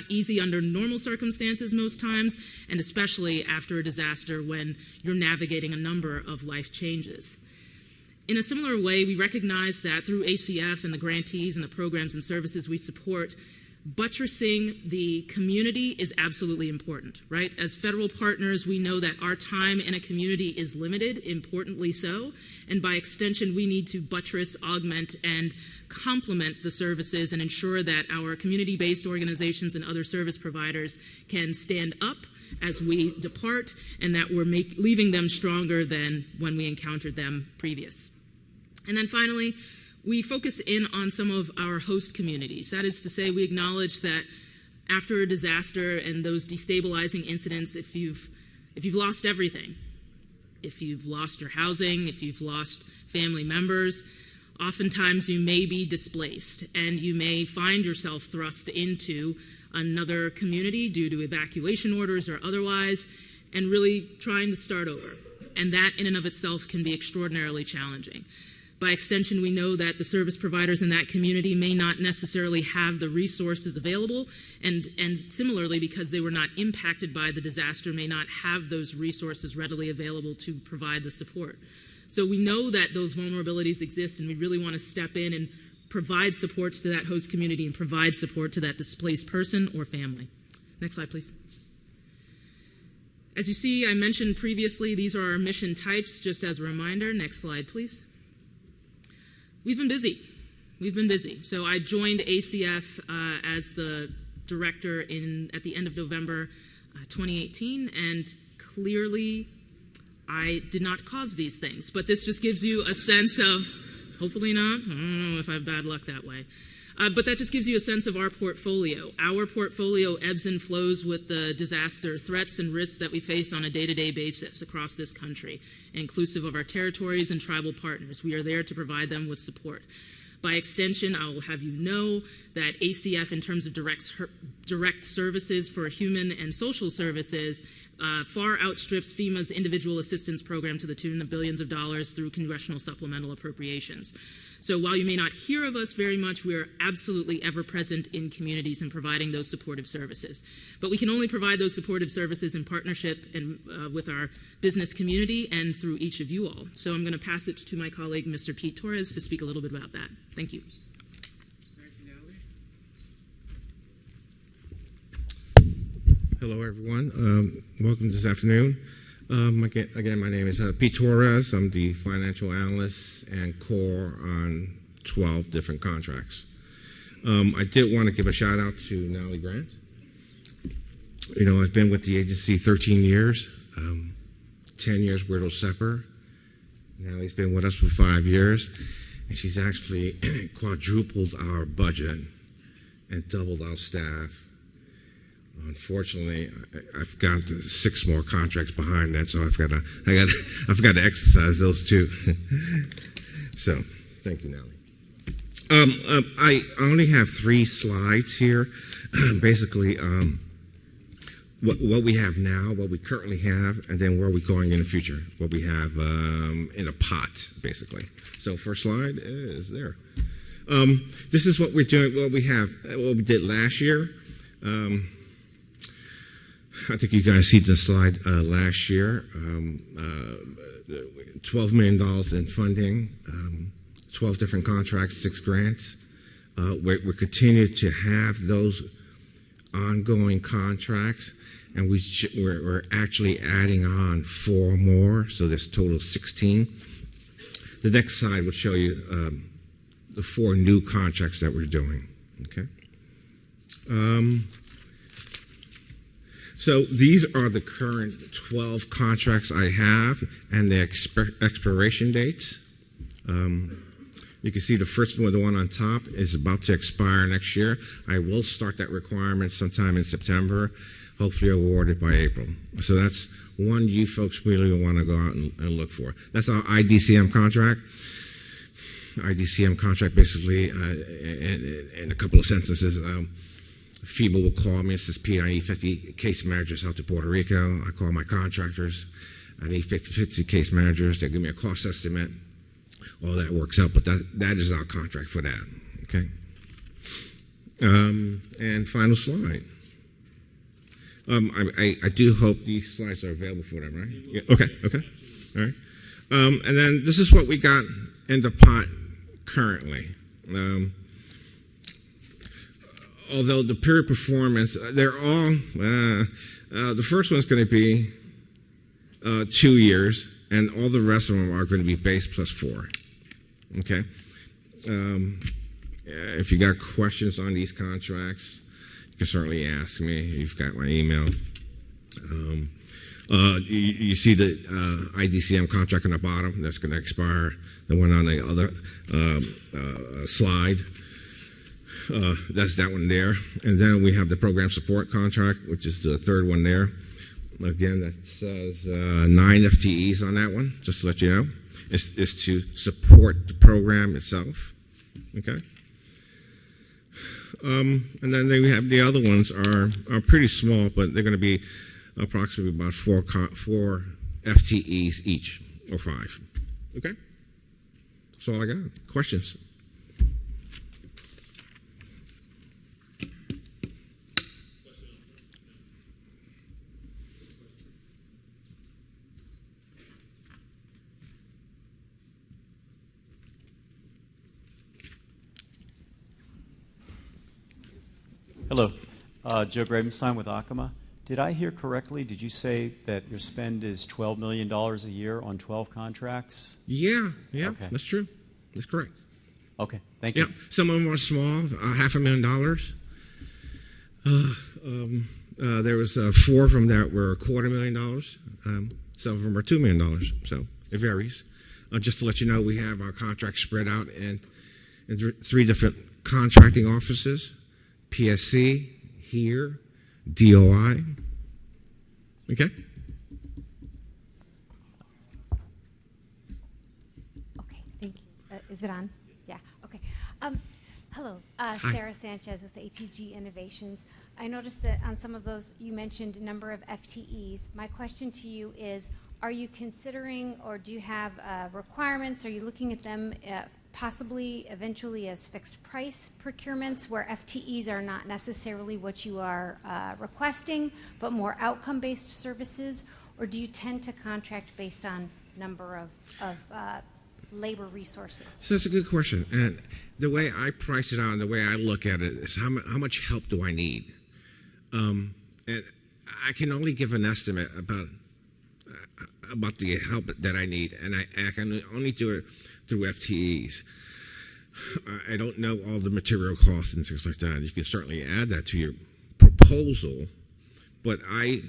easy under normal circumstances most times, and especially after a disaster when you're navigating a number of life changes. In a similar way, we recognize that through ACF and the grantees and the programs and services we support, buttressing the community is absolutely important, right? As federal partners, we know that our time in a community is limited, importantly so, and by extension, we need to buttress, augment, and complement the services and ensure that our community-based organizations and other service providers can stand up as we depart, and that we're leaving them stronger than when we encountered them previous. And then finally, we focus in on some of our host communities. That is to say, we acknowledge that after a disaster and those destabilizing incidents, if you've lost everything, if you've lost your housing, if you've lost family members, oftentimes you may be displaced and you may find yourself thrust into another community due to evacuation orders or otherwise, and really trying to start over. And that in and of itself can be extraordinarily challenging. By extension, we know that the service providers in that community may not necessarily have the resources available, and similarly, because they were not impacted by the disaster, may not have those resources readily available to provide the support. So we know that those vulnerabilities exist, and we really want to step in and provide supports to that host community and provide support to that displaced person or family. Next slide, please. As you see, I mentioned previously, these are our mission types, just as a reminder. Next slide, please. We've been busy. We've been busy. So I joined ACF as the director at the end of November 2018, and clearly I did not cause these things. But this just gives you a sense of, hopefully not, I don't know if I have bad luck that way. But that just gives you a sense of our portfolio. Our portfolio ebbs and flows with the disaster threats and risks that we face on a day-to-day basis across this country, inclusive of our territories and tribal partners. We are there to provide them with support. By extension, I will have you know that ACF, in terms of direct services for human and social services, far outstrips FEMA's individual assistance program to the tune of billions of dollars through congressional supplemental appropriations. So while you may not hear of us very much, we are absolutely ever present in communities and providing those supportive services. But we can only provide those supportive services in partnership and with our business community and through each of you all. So I'm going to pass it to my colleague, Mr. Pete Torres, to speak a little bit about that. Thank you. Hello, everyone. Welcome this afternoon. Again, my name is Pete Torres. I'm the financial analyst and core on 12 different contracts. I did want to give a shout out to Natalie Grant. You know, I've been with the agency 13 years, 10 years with Sepper. Natalie's been with us for 5 years, and she's actually quadrupled our budget and doubled our staff. Unfortunately, I've got 6 more contracts behind that, so I've got to exercise those too. So, thank you, Natalie. I only have 3 slides here. Basically, what we have now, what we currently have, and then where we're going in the future, what we have in a pot, basically. So, first slide is there. This is what we're doing. What we did last year. I think you guys see the slide last year. $12 million in funding, 12 different contracts, 6 grants. We continue to have those ongoing contracts, and we're actually adding on 4 more, so there's a total of 16. The next slide will show you the 4 new contracts that we're doing. Okay. So these are the current 12 contracts I have and the expiration dates. You can see the first one, the one on top, is about to expire next year. I will start that requirement sometime in September, hopefully awarded by April. So that's one you folks really want to go out and look for. That's our IDCM contract. IDCM contract basically, in a couple of sentences, FEMA will call me and says, Pete, I need 50 case managers out to Puerto Rico. I call my contractors. I need 50 case managers. They give me a cost estimate. All that works out, but that is our contract for that. Okay. And final slide. I do hope these slides are available for them, right? Yeah, okay. All right. And then this is what we got in the pot currently. Although the period performance, they're all, the first one's going to be 2 years, and all the rest of them are going to be base plus 4. Okay. If you got questions on these contracts, you can certainly ask me. You've got my email. You see the IDCM contract on the bottom that's going to expire. The one on the other slide. That's that one there. And then we have the program support contract, which is the third one there. Again, that says 9 FTEs on that one, just to let you know. It's to support the program itself. Okay. And then we have the other ones are pretty small, but they're going to be approximately about 4 FTEs each, or 5. Okay. That's all I got. Questions? Hello, Joe Grabenstein with Acoma. Did I hear correctly? Did you say that your spend is $12 million a year on 12 contracts? Yeah, okay. That's true. That's correct. Okay, thank you. Yeah, some of them are small, $500,000. There was 4 of them that were $250,000. Some of them are $2 million, so it varies. Just to let you know, we have our contracts spread out in 3 different contracting offices. PSC, here, DOI. Okay? Okay, thank you. Is it on? Yeah, okay. Hello, Sarah Sanchez with ATG Innovations. I noticed that on some of those you mentioned a number of FTEs. My question to you is, are you considering or do you have requirements? Are you looking at them possibly eventually as fixed price procurements where FTEs are not necessarily what you are requesting, but more outcome-based services? Or do you tend to contract based on number of labor resources? So that's a good question. And the way I price it out and the way I look at it is how much help do I need? And I can only give an estimate about the help that I need, and I can only do it through FTEs. I don't know all the material costs and things like that. You can certainly add that to your proposal, but I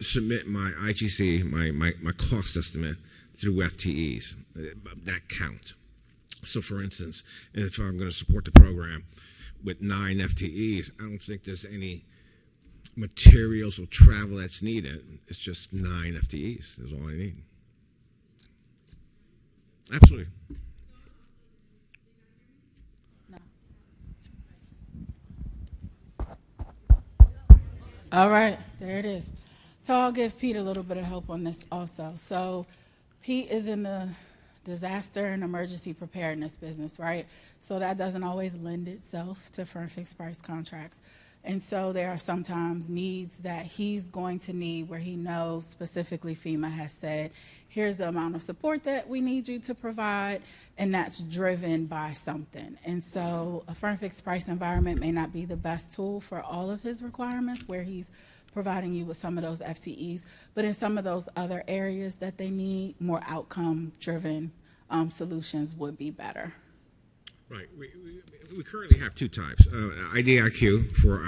submit my IGC, my cost estimate through FTEs. That count. So for instance, if I'm going to support the program with 9 FTEs, I don't think there's any materials or travel that's needed. It's just 9 FTEs is all I need. Absolutely. All right, there it is. So I'll give Pete a little bit of help on this also. So Pete is in the disaster and emergency preparedness business, right? So that doesn't always lend itself to firm fixed price contracts. And so there are sometimes needs that he's going to need where he knows specifically FEMA has said, here's the amount of support that we need you to provide, and that's driven by something. And so a firm fixed price environment may not be the best tool for all of his requirements where he's providing you with some of those FTEs, but in some of those other areas that they need, more outcome-driven solutions would be better. Right. We currently have two types. IDIQ for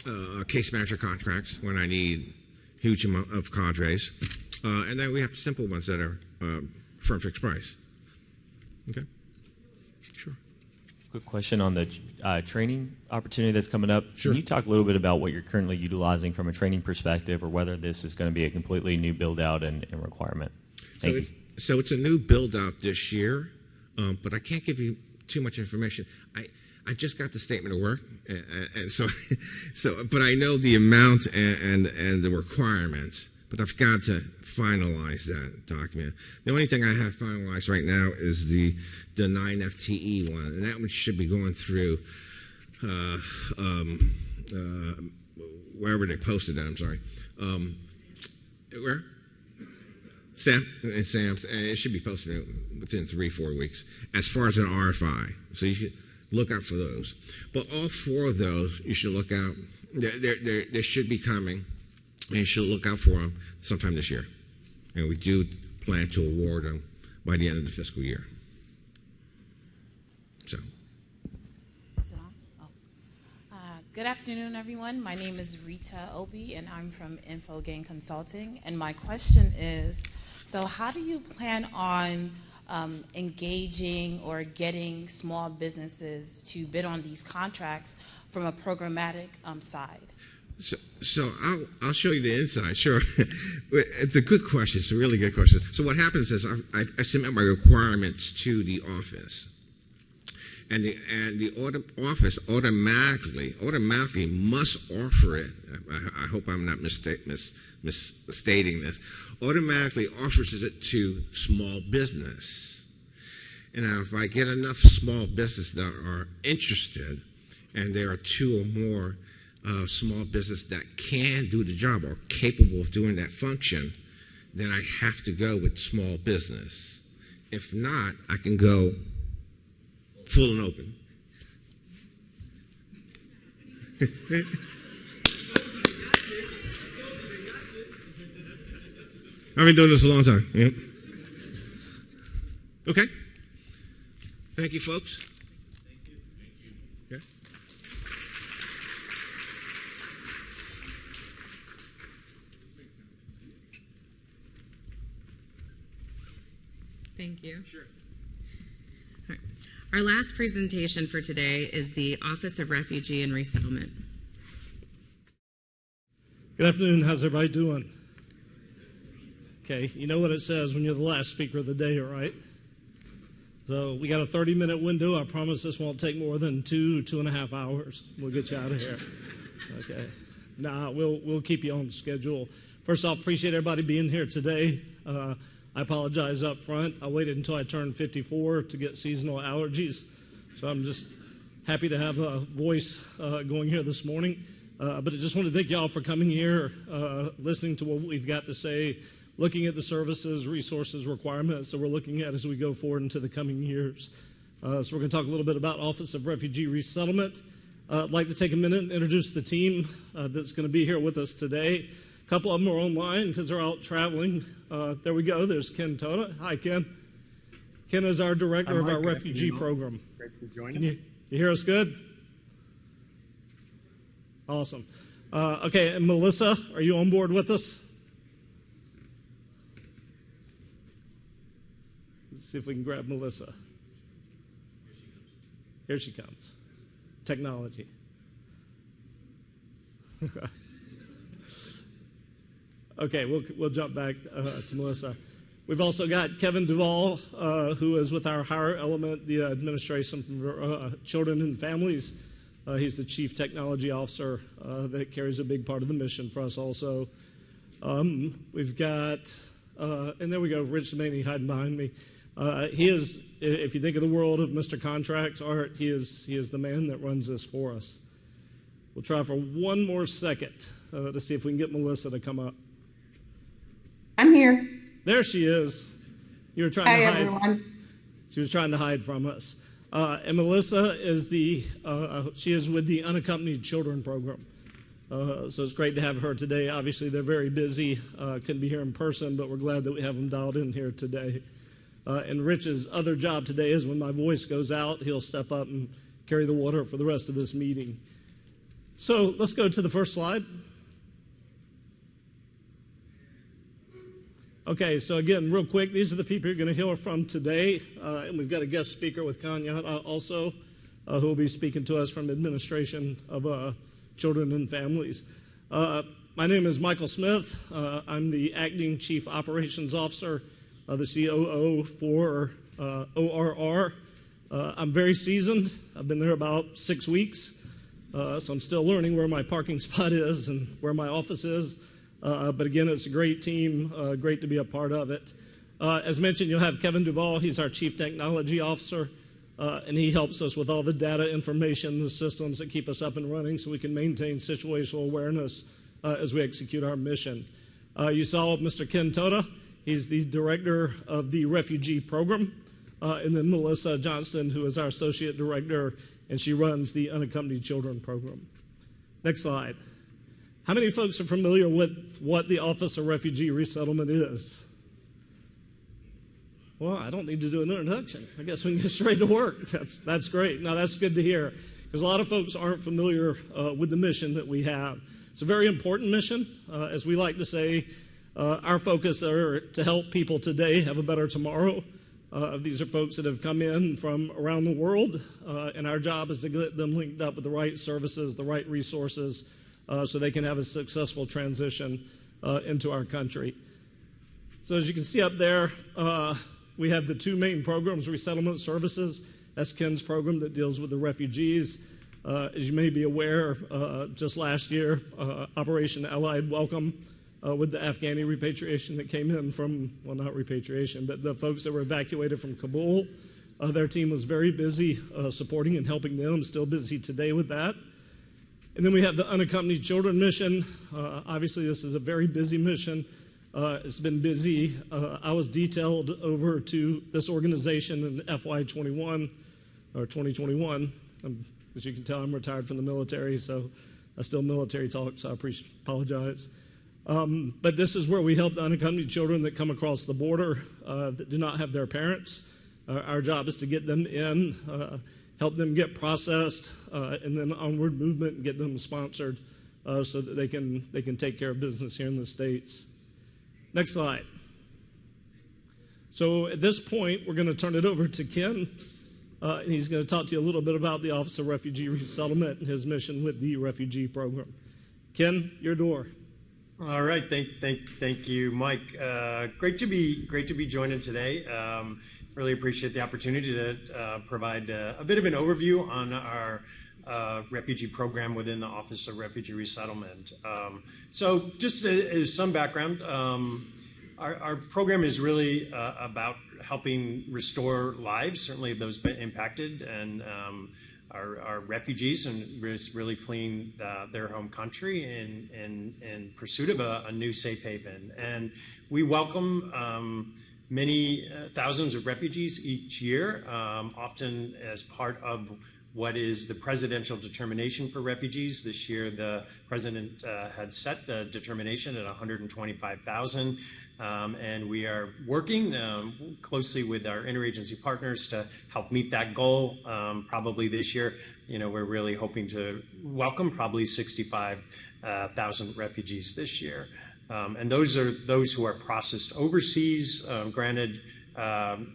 our case manager contracts when I need huge amount of cadres. And then we have simple ones that are firm fixed price. Okay? Sure. Quick question on the training opportunity that's coming up. Sure. Can you talk a little bit about what you're currently utilizing from a training perspective, or whether this is going to be a completely new build-out and requirement? Thank you. So it's a new build-out this year, but I can't give you too much information. I just got the statement of work, and so but I know the amount and the requirements. But I've got to finalize that document. The only thing I have finalized right now is the 9 FTE one, and that one should be going through wherever they posted that. I'm sorry. Where? Sam, and it should be posted within 3-4 weeks as far as an RFI. So you should look out for those. But all 4 of those, you should look out. They should be coming, and you should look out for them sometime this year. And we do plan to award them by the end of the fiscal year. So. Good afternoon, everyone. My name is Rita Obi, and I'm from InfoGain Consulting. And my question is, so how do you plan on engaging or getting small businesses to bid on these contracts from a programmatic side? So I'll show you the inside. Sure, it's a good question. It's a really good question. So what happens is I submit my requirements to the office, and the office automatically must offer it. I hope I'm not misstating this. Automatically offers it to small business. And now, if I get enough small business that are interested, and there are 2 or more small business that can do the job or capable of doing that function, then I have to go with small business. If not, I can go full and open. I've been doing this a long time. Yep. Okay. Thank you, folks. Thank you. Sure. All right. Our last presentation for today is the Office of Refugee and Resettlement. Good afternoon. How's everybody doing? Okay, you know what it says when you're the last speaker of the day, right? So we got a 30-minute window. I promise this won't take more than 2.5 hours. We'll get you out of here. Okay. Nah, we'll keep you on schedule. First off, appreciate everybody being here today. I apologize up front. I waited until I turned 54 to get seasonal allergies. So I'm just happy to have a voice going here this morning. But I just want to thank y'all for coming here, listening to what we've got to say, looking at the services, resources, requirements that we're looking at as we go forward into the coming years. So we're going to talk a little bit about Office of Refugee Resettlement. I'd like to take a minute and introduce the team that's going to be here with us today. A couple of them are online because they're out traveling. There we go. There's Ken Toda. Hi, Ken. Ken is our director of our refugee program. Great for joining. Can you hear us good? Awesome. Okay, and Melissa, are you on board with us? Let's see if we can grab Melissa. Here she comes. Technology. Okay, we'll jump back to Melissa. We've also got Kevin Duvall, who is with our higher element, the Administration for Children and Families. He's the Chief Technology Officer that carries a big part of the mission for us also. We've got, and there we go, Rich Demaney hiding behind me. He is, if you think of the world of Mr. Contracts Art, he is the man that runs this for us. We'll try for one more second to see if we can get Melissa to come up. I'm here. There she is. You were trying Hi, to hide. everyone. She was trying to hide from us. And Melissa is she is with the Unaccompanied Children Program. So it's great to have her today. Obviously, they're very busy. Couldn't be here in person, but we're glad that we have them dialed in here today. And Rich's other job today is when my voice goes out, he'll step up and carry the water for the rest of this meeting. So let's go to the first slide. Okay, so again, real quick, these are the people you're going to hear from today. And we've got a guest speaker with Kanya also, who will be speaking to us from Administration of Children and Families. My name is Michael Smith. I'm the Acting Chief Operations Officer, the COO for ORR. I'm very seasoned. I've been there about 6 weeks, so I'm still learning where my parking spot is and where my office is. But again, it's a great team, great to be a part of it. As mentioned, you'll have Kevin Duvall. He's our Chief Technology Officer, and he helps us with all the data information, the systems that keep us up and running so we can maintain situational awareness as we execute our mission. You saw Mr. Ken Toda. He's the Director of the Refugee Program. And then Melissa Johnston, who is our Associate Director, and she runs the Unaccompanied Children Program. Next slide. How many folks are familiar with what the Office of Refugee Resettlement is? Well, I don't need to do an introduction. I guess we can get straight to work. That's great. Now, that's good to hear, because a lot of folks aren't familiar with the mission that we have. It's a very important mission. As we like to say, our focus are to help people today have a better tomorrow. These are folks that have come in from around the world, and our job is to get them linked up with the right services, the right resources, so they can have a successful transition into our country. So as you can see up there, we have the two main programs, Resettlement Services. That's Ken's program that deals with the refugees. As you may be aware, just last year, Operation Allied Welcome with the Afghani repatriation that came in from, well, not repatriation, but the folks that were evacuated from Kabul. Their team was very busy supporting and helping them, still busy today with that. And then we have the Unaccompanied Children mission. Obviously, this is a very busy mission. It's been busy. I was detailed over to this organization in FY21 or 2021. As you can tell, I'm retired from the military, so I still military talk, so I apologize. But this is where we help the unaccompanied children that come across the border that do not have their parents. Our job is to get them in, help them get processed, and then onward movement and get them sponsored so that they can take care of business here in the States. Next slide. So at this point, we're going to turn it over to Ken. And he's going to talk to you a little bit about the Office of Refugee Resettlement and his mission with the refugee program. Ken, your door. All right, thank you, Mike. Great to be joining today. Really appreciate the opportunity to provide a bit of an overview on our refugee program within the Office of Refugee Resettlement. So just as some background, our program is really about helping restore lives, certainly those been impacted, and our refugees and really fleeing their home country in pursuit of a new safe haven. And we welcome many thousands of refugees each year, often as part of what is the presidential determination for refugees. This year, the president had set the determination at 125,000. And we are working closely with our interagency partners to help meet that goal. Probably this year, we're really hoping to welcome probably 65,000 refugees this year. And those are those who are processed overseas, granted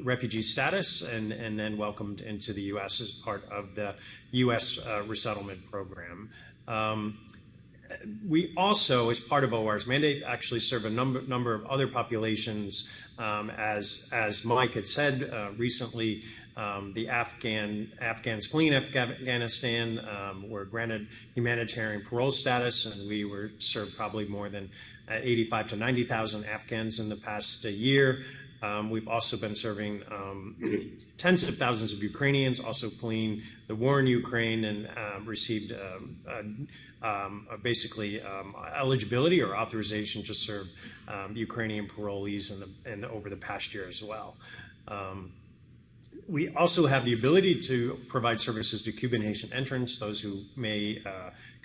refugee status, and then welcomed into the U.S. as part of the U.S. resettlement program. We also, as part of OR's mandate, actually serve a number of other populations. As Mike had said recently, the Afghans fleeing Afghanistan were granted humanitarian parole status, and we served probably more than 85 to 90,000 Afghans in the past year. We've also been serving tens of thousands of Ukrainians, also fleeing the war in Ukraine, and received basically eligibility or authorization to serve Ukrainian parolees over the past year as well. We also have the ability to provide services to Cuban Haitian entrants, those who may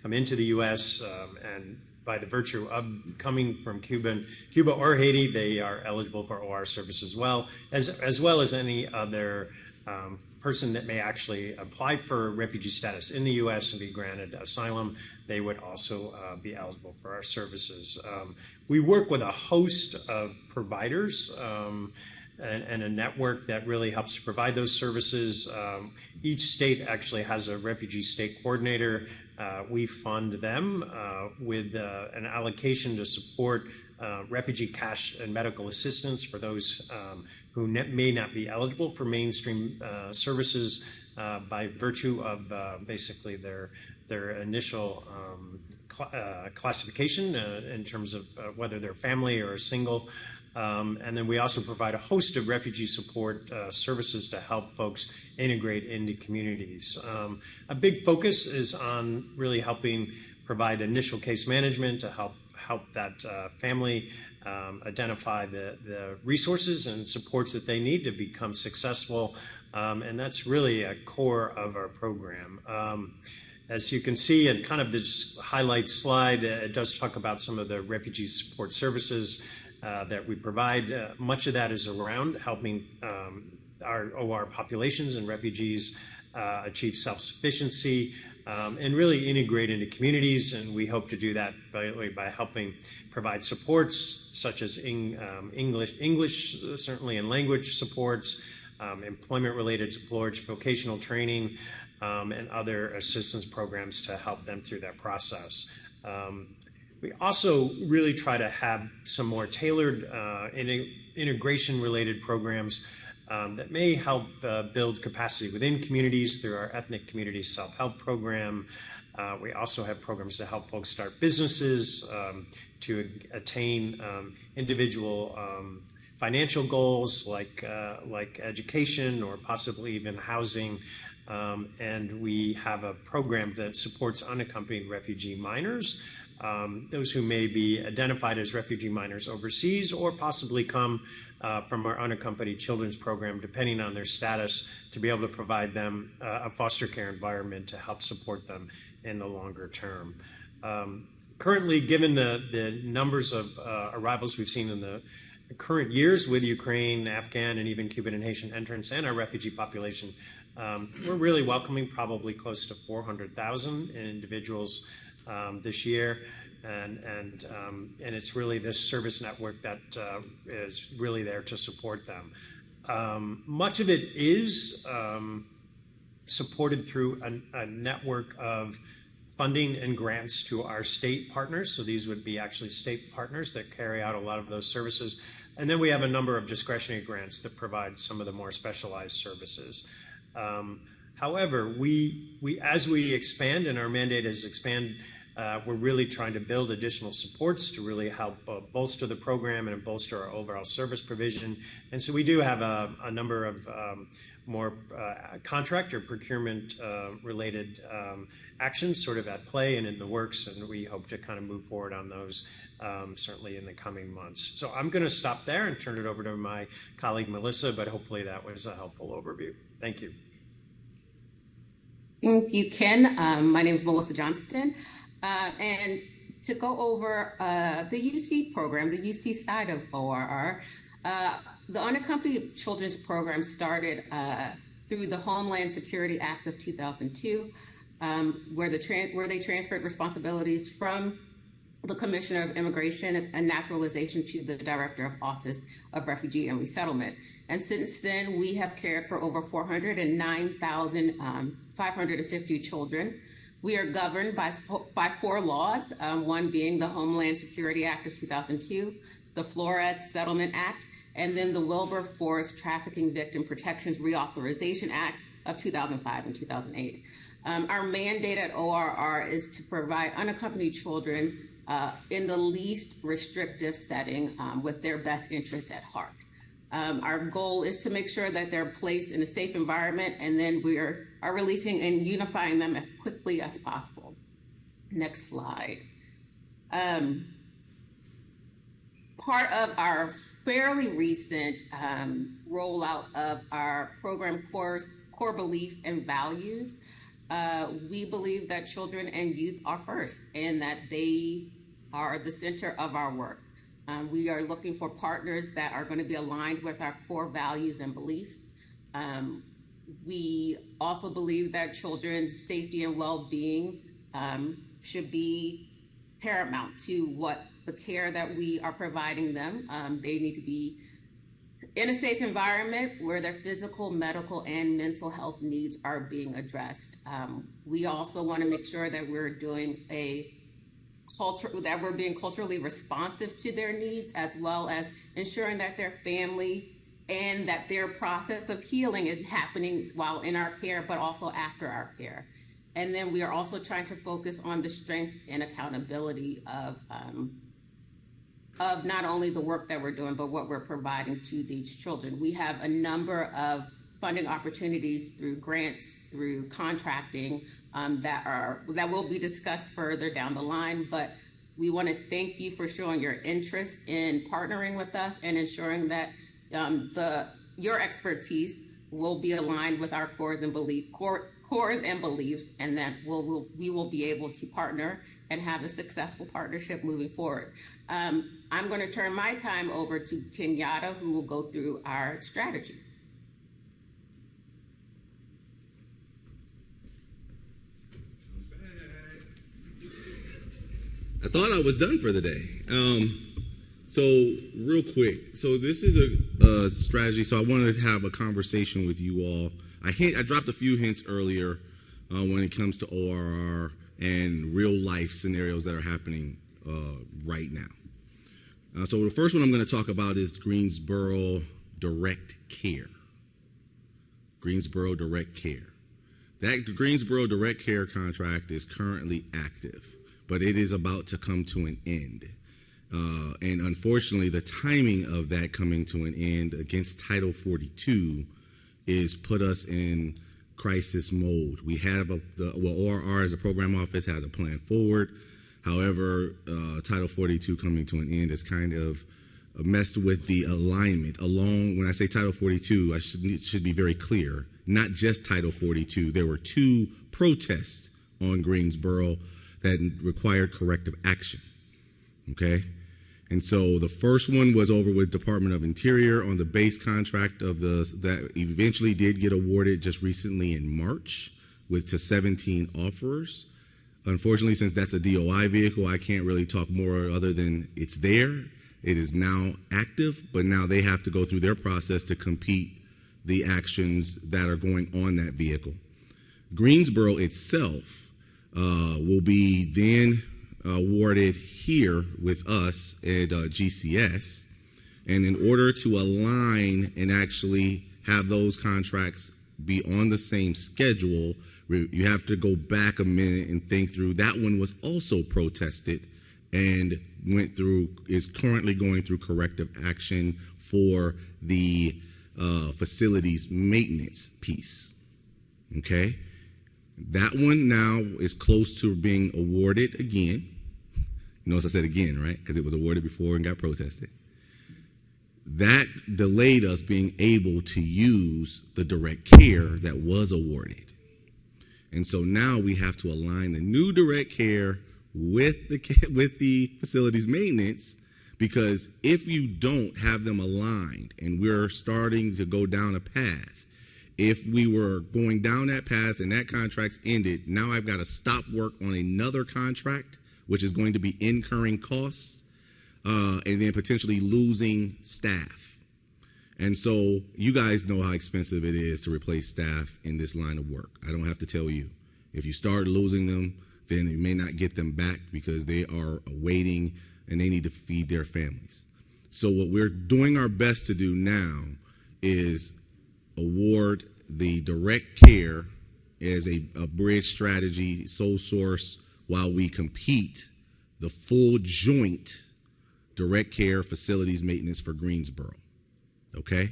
come into the U.S. And by the virtue of coming from Cuba or Haiti, they are eligible for OR service as well as any other person that may actually apply for refugee status in the U.S. and be granted asylum. They would also be eligible for our services. We work with a host of providers and a network that really helps to provide those services. Each state actually has a refugee state coordinator. We fund them with an allocation to support refugee cash and medical assistance for those who may not be eligible for mainstream services by virtue of basically their initial classification in terms of whether they're family or single. And then we also provide a host of refugee support services to help folks integrate into communities. A big focus is on really helping provide initial case management to help that family identify the resources and supports that they need to become successful. And that's really a core of our program. As you can see in kind of this highlight slide, it does talk about some of the refugee support services that we provide. Much of that is around helping our OR populations and refugees achieve self-sufficiency and really integrate into communities. And we hope to do that by helping provide supports such as English certainly, and language supports, employment-related supports, vocational training, and other assistance programs to help them through that process. We also really try to have some more tailored integration-related programs that may help build capacity within communities through our Ethnic Community Self-Help Program. We also have programs to help folks start businesses, to attain individual financial goals like education or possibly even housing. And we have a program that supports unaccompanied refugee minors, those who may be identified as refugee minors overseas or possibly come from our unaccompanied children's program, depending on their status, to be able to provide them a foster care environment to help support them in the longer term. Currently, given the numbers of arrivals we've seen in the current years with Ukraine, Afghan, and even Cuban and Haitian entrants and our refugee population, we're really welcoming probably close to 400,000 individuals this year, and it's really this service network that is really there to support them. Much of it is supported through a network of funding and grants to our state partners. So these would be actually state partners that carry out a lot of those services. And then we have a number of discretionary grants that provide some of the more specialized services. However, as we expand and our mandate has expanded, we're really trying to build additional supports to really help bolster the program and bolster our overall service provision. And so we do have a number of more contract or procurement related actions sort of at play and in the works, and we hope to kind of move forward on those certainly in the coming months. So I'm going to stop there and turn it over to my colleague Melissa, but hopefully that was a helpful overview. Thank you. Thank you, Ken. My name is Melissa Johnston. And to go over the UC program, the UC side of ORR, the Unaccompanied Children's Program started through the Homeland Security Act of 2002, where they transferred responsibilities from the Commissioner of Immigration and Naturalization to the Director of Office of Refugee and Resettlement. And since then, we have cared for over 409,550 children. We are governed by four laws, one being the Homeland Security Act of 2002, the Flores Settlement Act, and then the Wilberforce Trafficking Victim Protections Reauthorization Act of 2005 and 2008. Our mandate at ORR is to provide unaccompanied children in the least restrictive setting with their best interests at heart. Our goal is to make sure that they're placed in a safe environment, and then we are releasing and unifying them as quickly as possible. Next slide. Part of our fairly recent rollout of our program core beliefs and values, we believe that children and youth are first and that they are the center of our work. We are looking for partners that are going to be aligned with our core values and beliefs. We also believe that children's safety and well-being should be paramount to what the care that we are providing them. They need to be in a safe environment where their physical, medical, and mental health needs are being addressed. We also want to make sure that we're doing that we're being culturally responsive to their needs, as well as ensuring that their family and that their process of healing is happening while in our care, but also after our care. And then we are also trying to focus on the strength and accountability of not only the work that we're doing, but what we're providing to these children. We have a number of funding opportunities through grants, through contracting, that will be discussed further down the line. But we want to thank you for showing your interest in partnering with us and ensuring that your expertise will be aligned with our cores and beliefs, and that we will be able to partner and have a successful partnership moving forward. I'm going to turn my time over to Kenyatta, who will go through our strategy. I thought I was done for the day. So real quick, so this is a strategy. So I wanted to have a conversation with you all. I dropped a few hints earlier when it comes to ORR and real life scenarios that are happening right now. So the first one I'm going to talk about is Greensboro Direct Care. Greensboro Direct Care. That Greensboro Direct Care contract is currently active, but it is about to come to an end. And unfortunately, the timing of that coming to an end against Title 42 is put us in crisis mode. We have ORR as a program office has a plan forward. However, Title 42 coming to an end has kind of messed with the alignment. When I say Title 42, I should be very clear. Not just Title 42. There were 2 protests on Greensboro that required corrective action. Okay? And so the first one was over with Department of Interior on the base contract that eventually did get awarded just recently in March to 17 offerers. Unfortunately, since that's a DOI vehicle, I can't really talk more other than it's there. It is now active, but now they have to go through their process to compete the actions that are going on that vehicle. Greensboro itself will be then awarded here with us at GCS. And in order to align and actually have those contracts be on the same schedule, you have to go back a minute and think through. That one was also protested and is currently going through corrective action for the facilities maintenance piece. Okay? That one now is close to being awarded again. You notice I said again, right? Because it was awarded before and got protested. That delayed us being able to use the direct care that was awarded. And so now we have to align the new direct care with the facilities maintenance, because if you don't have them aligned and we're starting to go down a path, if we were going down that path and that contract's ended, now I've got to stop work on another contract, which is going to be incurring costs, and then potentially losing staff. And so you guys know how expensive it is to replace staff in this line of work. I don't have to tell you. If you start losing them, then you may not get them back because they are waiting and they need to feed their families. So what we're doing our best to do now is award the direct care as a bridge strategy, sole source, while we compete the full joint direct care facilities maintenance for Greensboro. okay?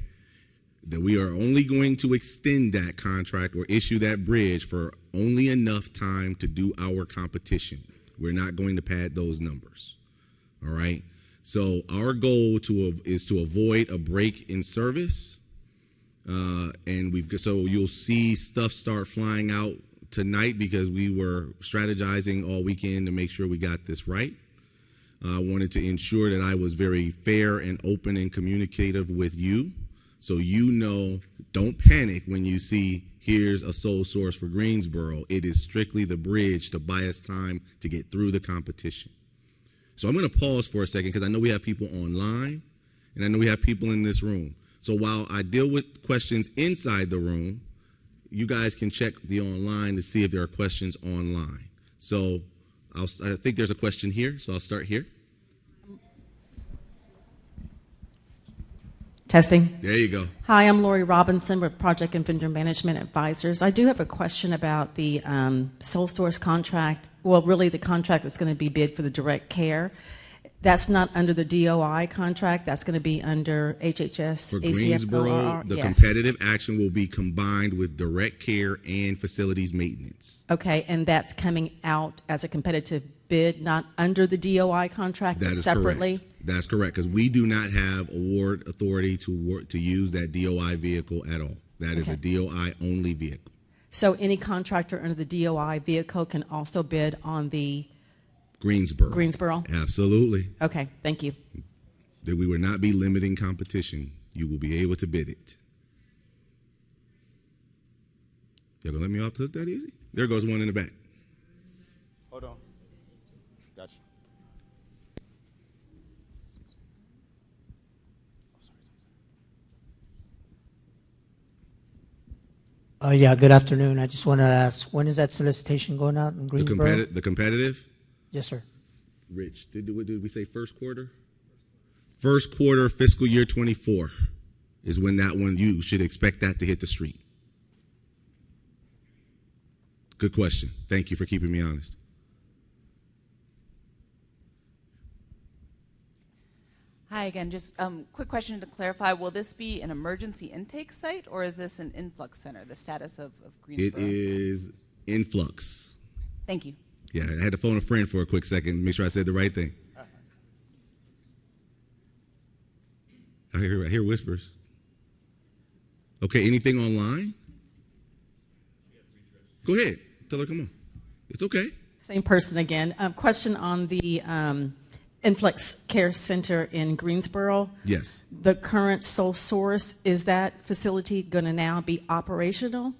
That we are only going to extend that contract or issue that bridge for only enough time to do our competition. We're not going to pad those numbers, all right? So our goal is to avoid a break in service, so you'll see stuff start flying out tonight because we were strategizing all weekend to make sure we got this right. I wanted to ensure that I was very fair and open and communicative with you, so you know, don't panic when you see here's a sole source for Greensboro. It is strictly the bridge to buy us time to get through the competition. So I'm going to pause for a second because I know we have people online and I know we have people in this room. So while I deal with questions inside the room, you guys can check the online to see if there are questions online. So I think there's a question here, so I'll start here. Testing. There you go. Hi, I'm Lori Robinson with Project and Vendor Management Advisors. I do have a question about the sole source contract. Well, really the contract that's going to be bid for the direct care. That's not under the DOI contract. That's going to be under HHS, For ACF, Greensboro, ORR. the Yes. competitive action will be combined with direct care and facilities maintenance. Okay, and that's coming out as a competitive bid, not under the DOI contract, That but is separately? correct. That's correct, because we do not have award authority to use that DOI vehicle at all. That is a DOI only vehicle. So any contractor under the DOI vehicle can also bid on the Greensboro. Absolutely. Okay, thank you. That we will not be limiting competition. You will be able to bid it. Y'all gonna let me off the hook that easy? There goes one in the back. Hold on. Gotcha. Yeah, good afternoon. I just wanted to ask, when is that solicitation going out in Greensboro? The competitive? Yes, sir. Rich, did we say first quarter? First quarter fiscal year 24 is when that one, you should expect that to hit the street. Good question. Thank you for keeping me honest. Hi again, just quick question to clarify. Will this be an emergency intake site or is this an influx center, the status of Greensboro? It is influx. Thank you. Yeah, I had to phone a friend for a quick second, make sure I said the right thing. I hear whispers. Okay, anything online? Go ahead. Tell her, come on. It's okay. Same person again. Question on the Influx Care Center in Greensboro. Yes. The current sole source, is that facility going to now be operational?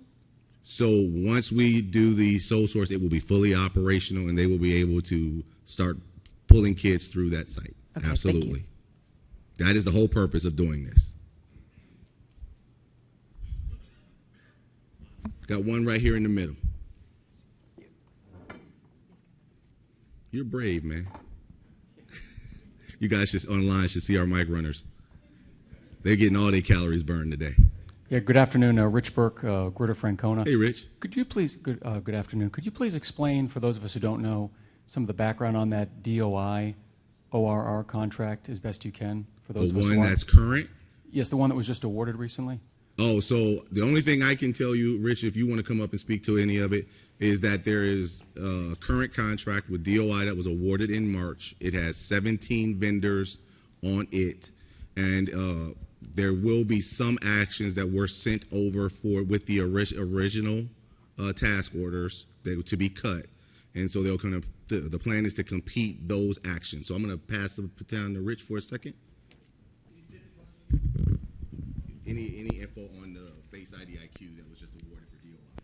So once we do the sole source, it will be fully operational and they will be able to start pulling kids through that site. Okay, absolutely. That is the whole purpose of doing this. Got one right here in the middle. You're brave, man. You guys just online should see our mic runners. They're getting all their calories burned today. Yeah, good afternoon. Rich Burke, Greater Francona. Hey, Rich. Could you please, good afternoon. Could you please explain, for those of us who don't know, some of the background on that DOI ORR contract as best you can? For those of us who The one aren't? that's current? Yes, the one that was just awarded recently. Oh, so the only thing I can tell you, Rich, if you want to come up and speak to any of it, is that there is a current contract with DOI that was awarded in March. It has 17 vendors on it, and there will be some actions that were sent over with the original task orders that to be cut, and so they'll kind of the plan is to compete those actions. So I'm going to pass the baton to Rich for a second. Any info on the base IDIQ that was just awarded for DOI?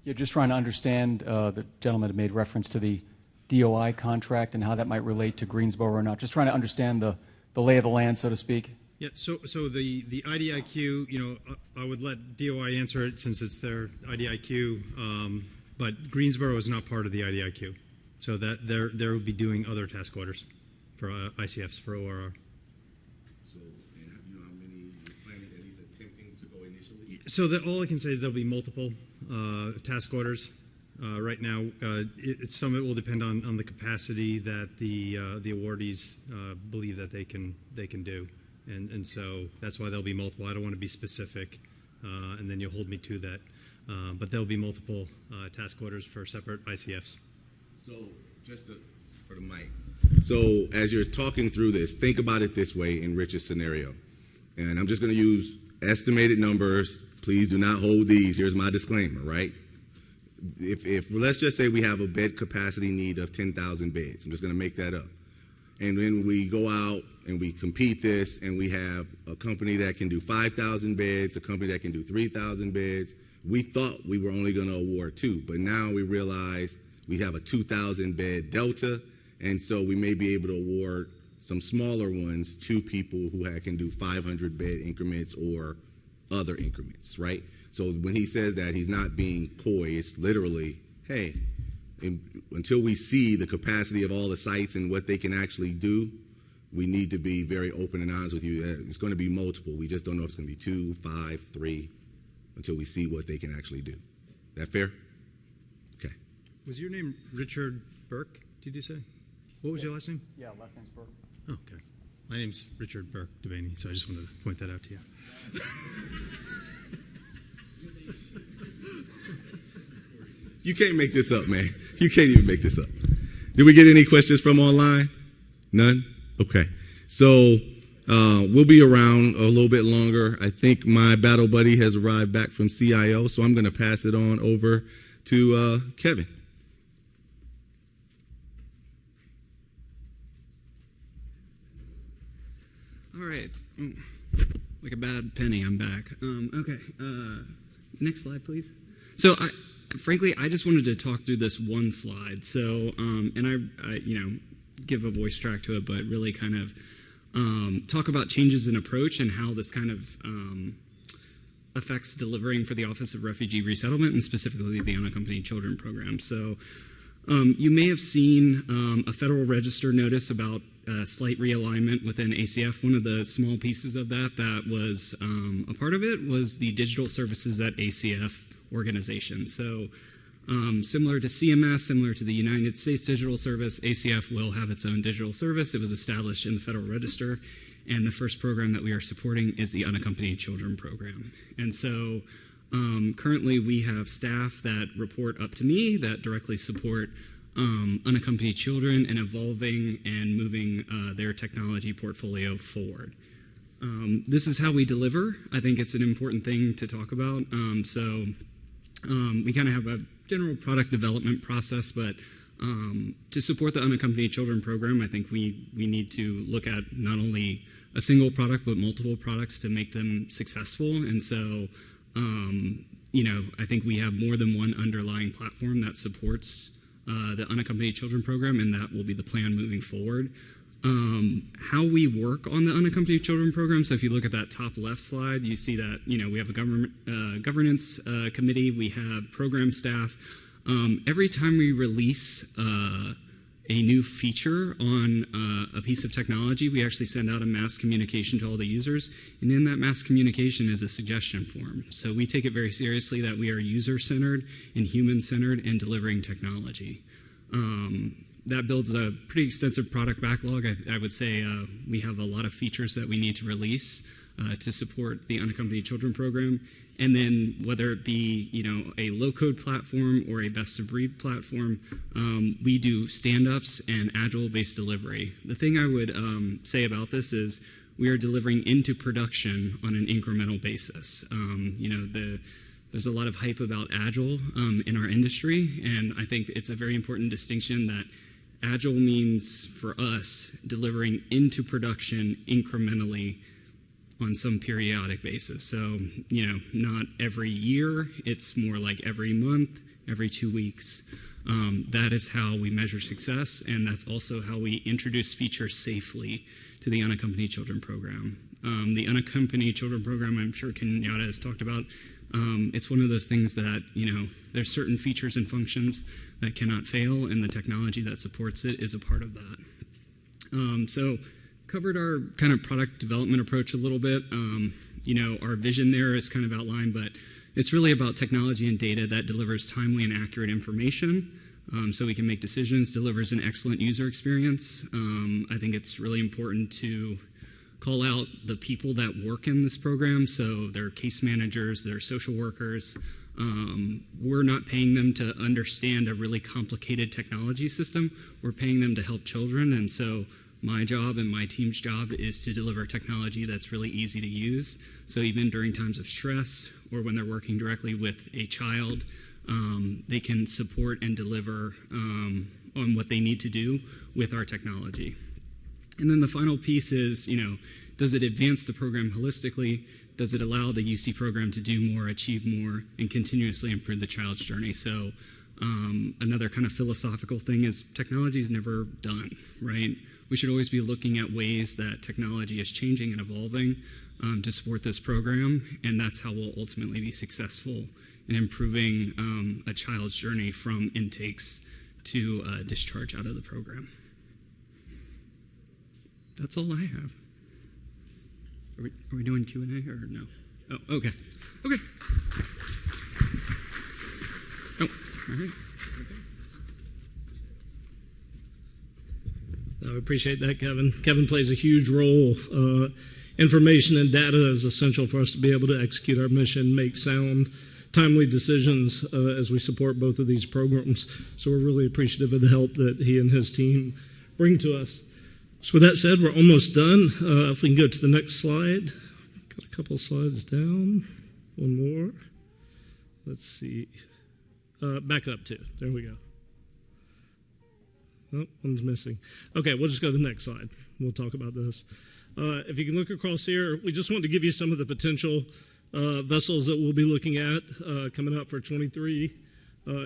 Yeah, just trying to understand, the gentleman had made reference to the DOI contract and how that might relate to Greensboro or not. Just trying to understand the lay of the land, so to speak. Yeah, so the IDIQ, I would let DOI answer it since it's their IDIQ, but Greensboro is not part of the IDIQ. So that they would be doing other task orders for ICFs, for ORR. So, and you know how many you're planning, at least attempting to go initially? So all I can say is there'll be multiple task orders. Right now, some of it will depend on the capacity that the awardees believe that they can do. And so that's why there'll be multiple. I don't want to be specific, and then you'll hold me to that. But there'll be multiple task orders for separate ICFs. So for the mic. So as you're talking through this, think about it this way in Rich's scenario. And I'm just going to use estimated numbers. Please do not hold these. Here's my disclaimer, right? If let's just say we have a bed capacity need of 10,000 beds. I'm just going to make that up. And then we go out and we compete this, and we have a company that can do 5,000 beds, a company that can do 3,000 beds. We thought we were only going to award 2, but now we realize we have a 2,000 bed delta, and so we may be able to award some smaller ones to people who can do 500 bed increments or other increments, right? So when he says that, he's not being coy. It's literally, hey, until we see the capacity of all the sites and what they can actually do, we need to be very open and honest with you. It's going to be multiple. We just don't know if it's going to be 2, 5, 3, until we see what they can actually do. That fair? Okay. Was your name Richard Burke, did you say? What was your last name? Yeah, last name's Burke. Oh, okay. My name's Richard Burke Devaney, so I just wanted to point that out to you. You can't make this up, man. You can't even make this up. Did we get any questions from online? None? Okay. So we'll be around a little bit longer. I think my battle buddy has arrived back from CIO, so I'm going to pass it on over to Kevin. All right. Like a bad penny, I'm back. Okay. Next slide, please. So, frankly, I just wanted to talk through this one slide. So, and I give a voice track to it, but really kind of talk about changes in approach and how this kind of affects delivering for the Office of Refugee Resettlement and specifically the Unaccompanied Children Program. So, you may have seen a Federal Register notice about slight realignment within ACF. One of the small pieces of that was a part of it was the digital services at ACF organization. So similar to CMS, similar to the United States Digital Service, ACF will have its own digital service. It was established in the Federal Register, and the first program that we are supporting is the Unaccompanied Children Program. And so currently we have staff that report up to me that directly support unaccompanied children and evolving and moving their technology portfolio forward. This is how we deliver. I think it's an important thing to talk about. We kind of have a general product development process, but to support the Unaccompanied Children Program, I think we need to look at not only a single product, but multiple products to make them successful. And so, I think we have more than one underlying platform that supports the Unaccompanied Children Program, and that will be the plan moving forward. How we work on the Unaccompanied Children Program, so if you look at that top left slide, you see that we have a governance committee, we have program staff. Every time we release a new feature on a piece of technology, we actually send out a mass communication to all the users, and in that mass communication is a suggestion form. So we take it very seriously that we are user-centered and human-centered in delivering technology. That builds a pretty extensive product backlog. I would say we have a lot of features that we need to release to support the Unaccompanied Children Program. And then whether it be a low-code platform or a best-of-breed platform, we do stand-ups and agile-based delivery. The thing I would say about this is we are delivering into production on an incremental basis. There's a lot of hype about agile in our industry, and I think it's a very important distinction that agile means for us delivering into production incrementally on some periodic basis. So, not every year, it's more like every month, every 2 weeks. That is how we measure success, and that's also how we introduce features safely to the Unaccompanied Children Program. The Unaccompanied Children Program, I'm sure Kenyatta has talked about, it's one of those things that, there's certain features and functions that cannot fail, and the technology that supports it is a part of that. So, covered our kind of product development approach a little bit. Our vision there is kind of outlined, but it's really about technology and data that delivers timely and accurate information so we can make decisions, delivers an excellent user experience. I think it's really important to call out the people that work in this program. So they're case managers, they're social workers. We're not paying them to understand a really complicated technology system. We're paying them to help children. And so my job and my team's job is to deliver technology that's really easy to use. So even during times of stress or when they're working directly with a child, they can support and deliver on what they need to do with our technology. And then the final piece is, does it advance the program holistically? Does it allow the UC program to do more, achieve more, and continuously improve the child's journey? So another kind of philosophical thing is technology is never done, right? We should always be looking at ways that technology is changing and evolving to support this program, and that's how we'll ultimately be successful in improving a child's journey from intakes to discharge out of the program. That's all I have. Are we doing Q&A or no? Oh, okay. Okay. Oh, all right. I appreciate that, Kevin. Kevin plays a huge role. Information and data is essential for us to be able to execute our mission, make sound, timely decisions as we support both of these programs. So we're really appreciative of the help that he and his team bring to us. So with that said, we're almost done. If we can go to the next slide. Got a couple of slides down. One more. Let's see. Back up two. There we go. Oh, one's missing. Okay, we'll just go to the next slide. We'll talk about this. If you can look across here, we just want to give you some of the potential vessels that we'll be looking at coming up for 23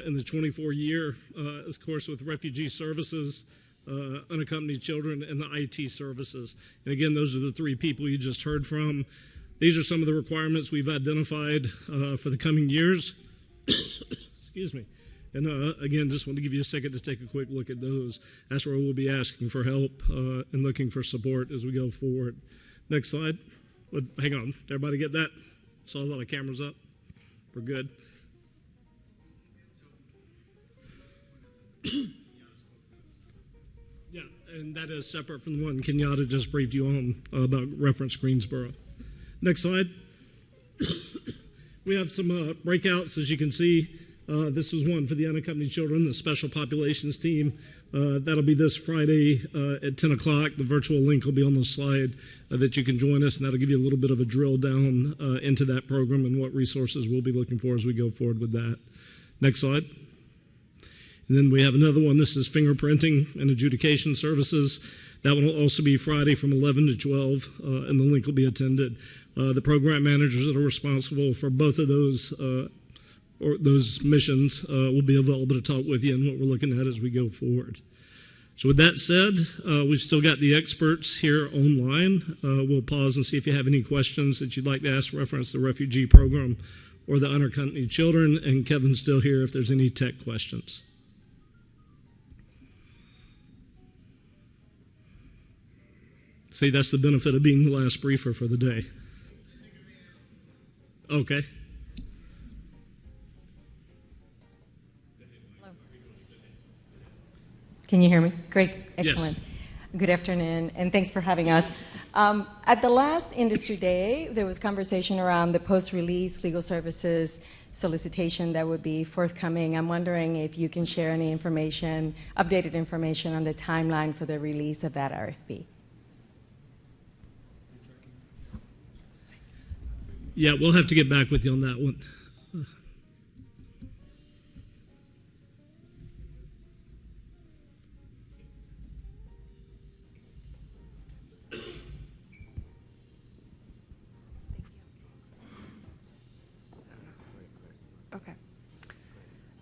in the 24 year, of course, with refugee services, unaccompanied children, and the IT services. And again, those are the three people you just heard from. These are some of the requirements we've identified for the coming years. Excuse me. And again, just want to give you a second to take a quick look at those. That's where we'll be asking for help and looking for support as we go forward. Next slide. Hang on. Everybody get that? Saw a lot of cameras up. We're good. Yeah, and that is separate from the one Kenyatta just briefed you on about reference Greensboro. Next slide. We have some breakouts, as you can see. This is one for the unaccompanied children, the special populations team. That'll be this Friday at 10 o'clock. The virtual link will be on the slide that you can join us, and that'll give you a little bit of a drill down into that program and what resources we'll be looking for as we go forward with that. Next slide. And then we have another one. This is fingerprinting and adjudication services. That one will also be Friday from 11 to 12, and the link will be attended. The program managers that are responsible for both of those missions will be available to talk with you and what we're looking at as we go forward. So with that said, we've still got the experts here online. We'll pause and see if you have any questions that you'd like to ask reference the refugee program or the unaccompanied children, and Kevin's still here if there's any tech questions. See, that's the benefit of being the last briefer for the day. Okay. Can you hear me? Great, excellent. Yes. Good afternoon, and thanks for having us. At the last industry day, there was conversation around the post-release legal services solicitation that would be forthcoming. I'm wondering if you can share any information, updated information on the timeline for the release of that RFP. Yeah, we'll have to get back with you on that one. Okay.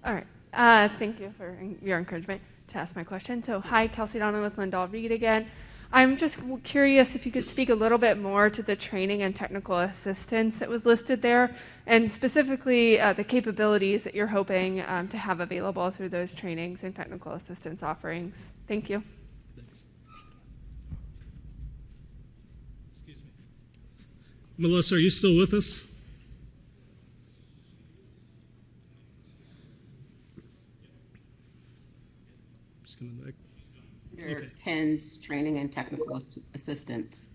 All right. Thank you for your encouragement to ask my question. So, hi, Kelsey Donald with Lindahl Reed again. I'm just curious if you could speak a little bit more to the training and technical assistance that was listed there, and specifically the capabilities that you're hoping to have available through those trainings and technical assistance offerings. Thank you. Excuse me. Melissa, are you still with us? Just gonna Ken's training and technical assistance.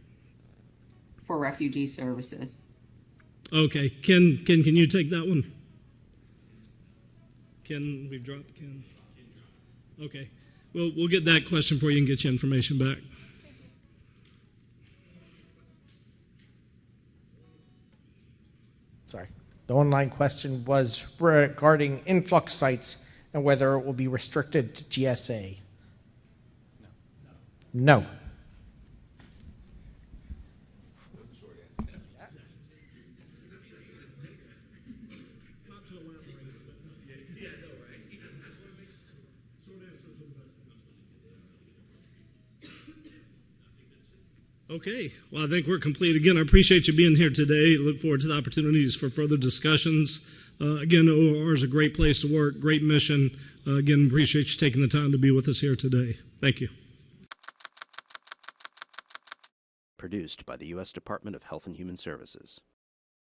for refugee services. Okay, Ken, can you take that one? Ken, we've dropped Ken. Okay, well, we'll get that question for you and get you information back. Sorry. The online question was regarding influx sites and whether it will be restricted to GSA. No. Okay, well, I think we're complete. Again, I appreciate you being here today. Look forward to the opportunities for further discussions. Again, ORR is a great place to work, great mission. Again, appreciate you taking the time to be with us here today. Thank you. Produced by the U.S. Department of Health and Human Services.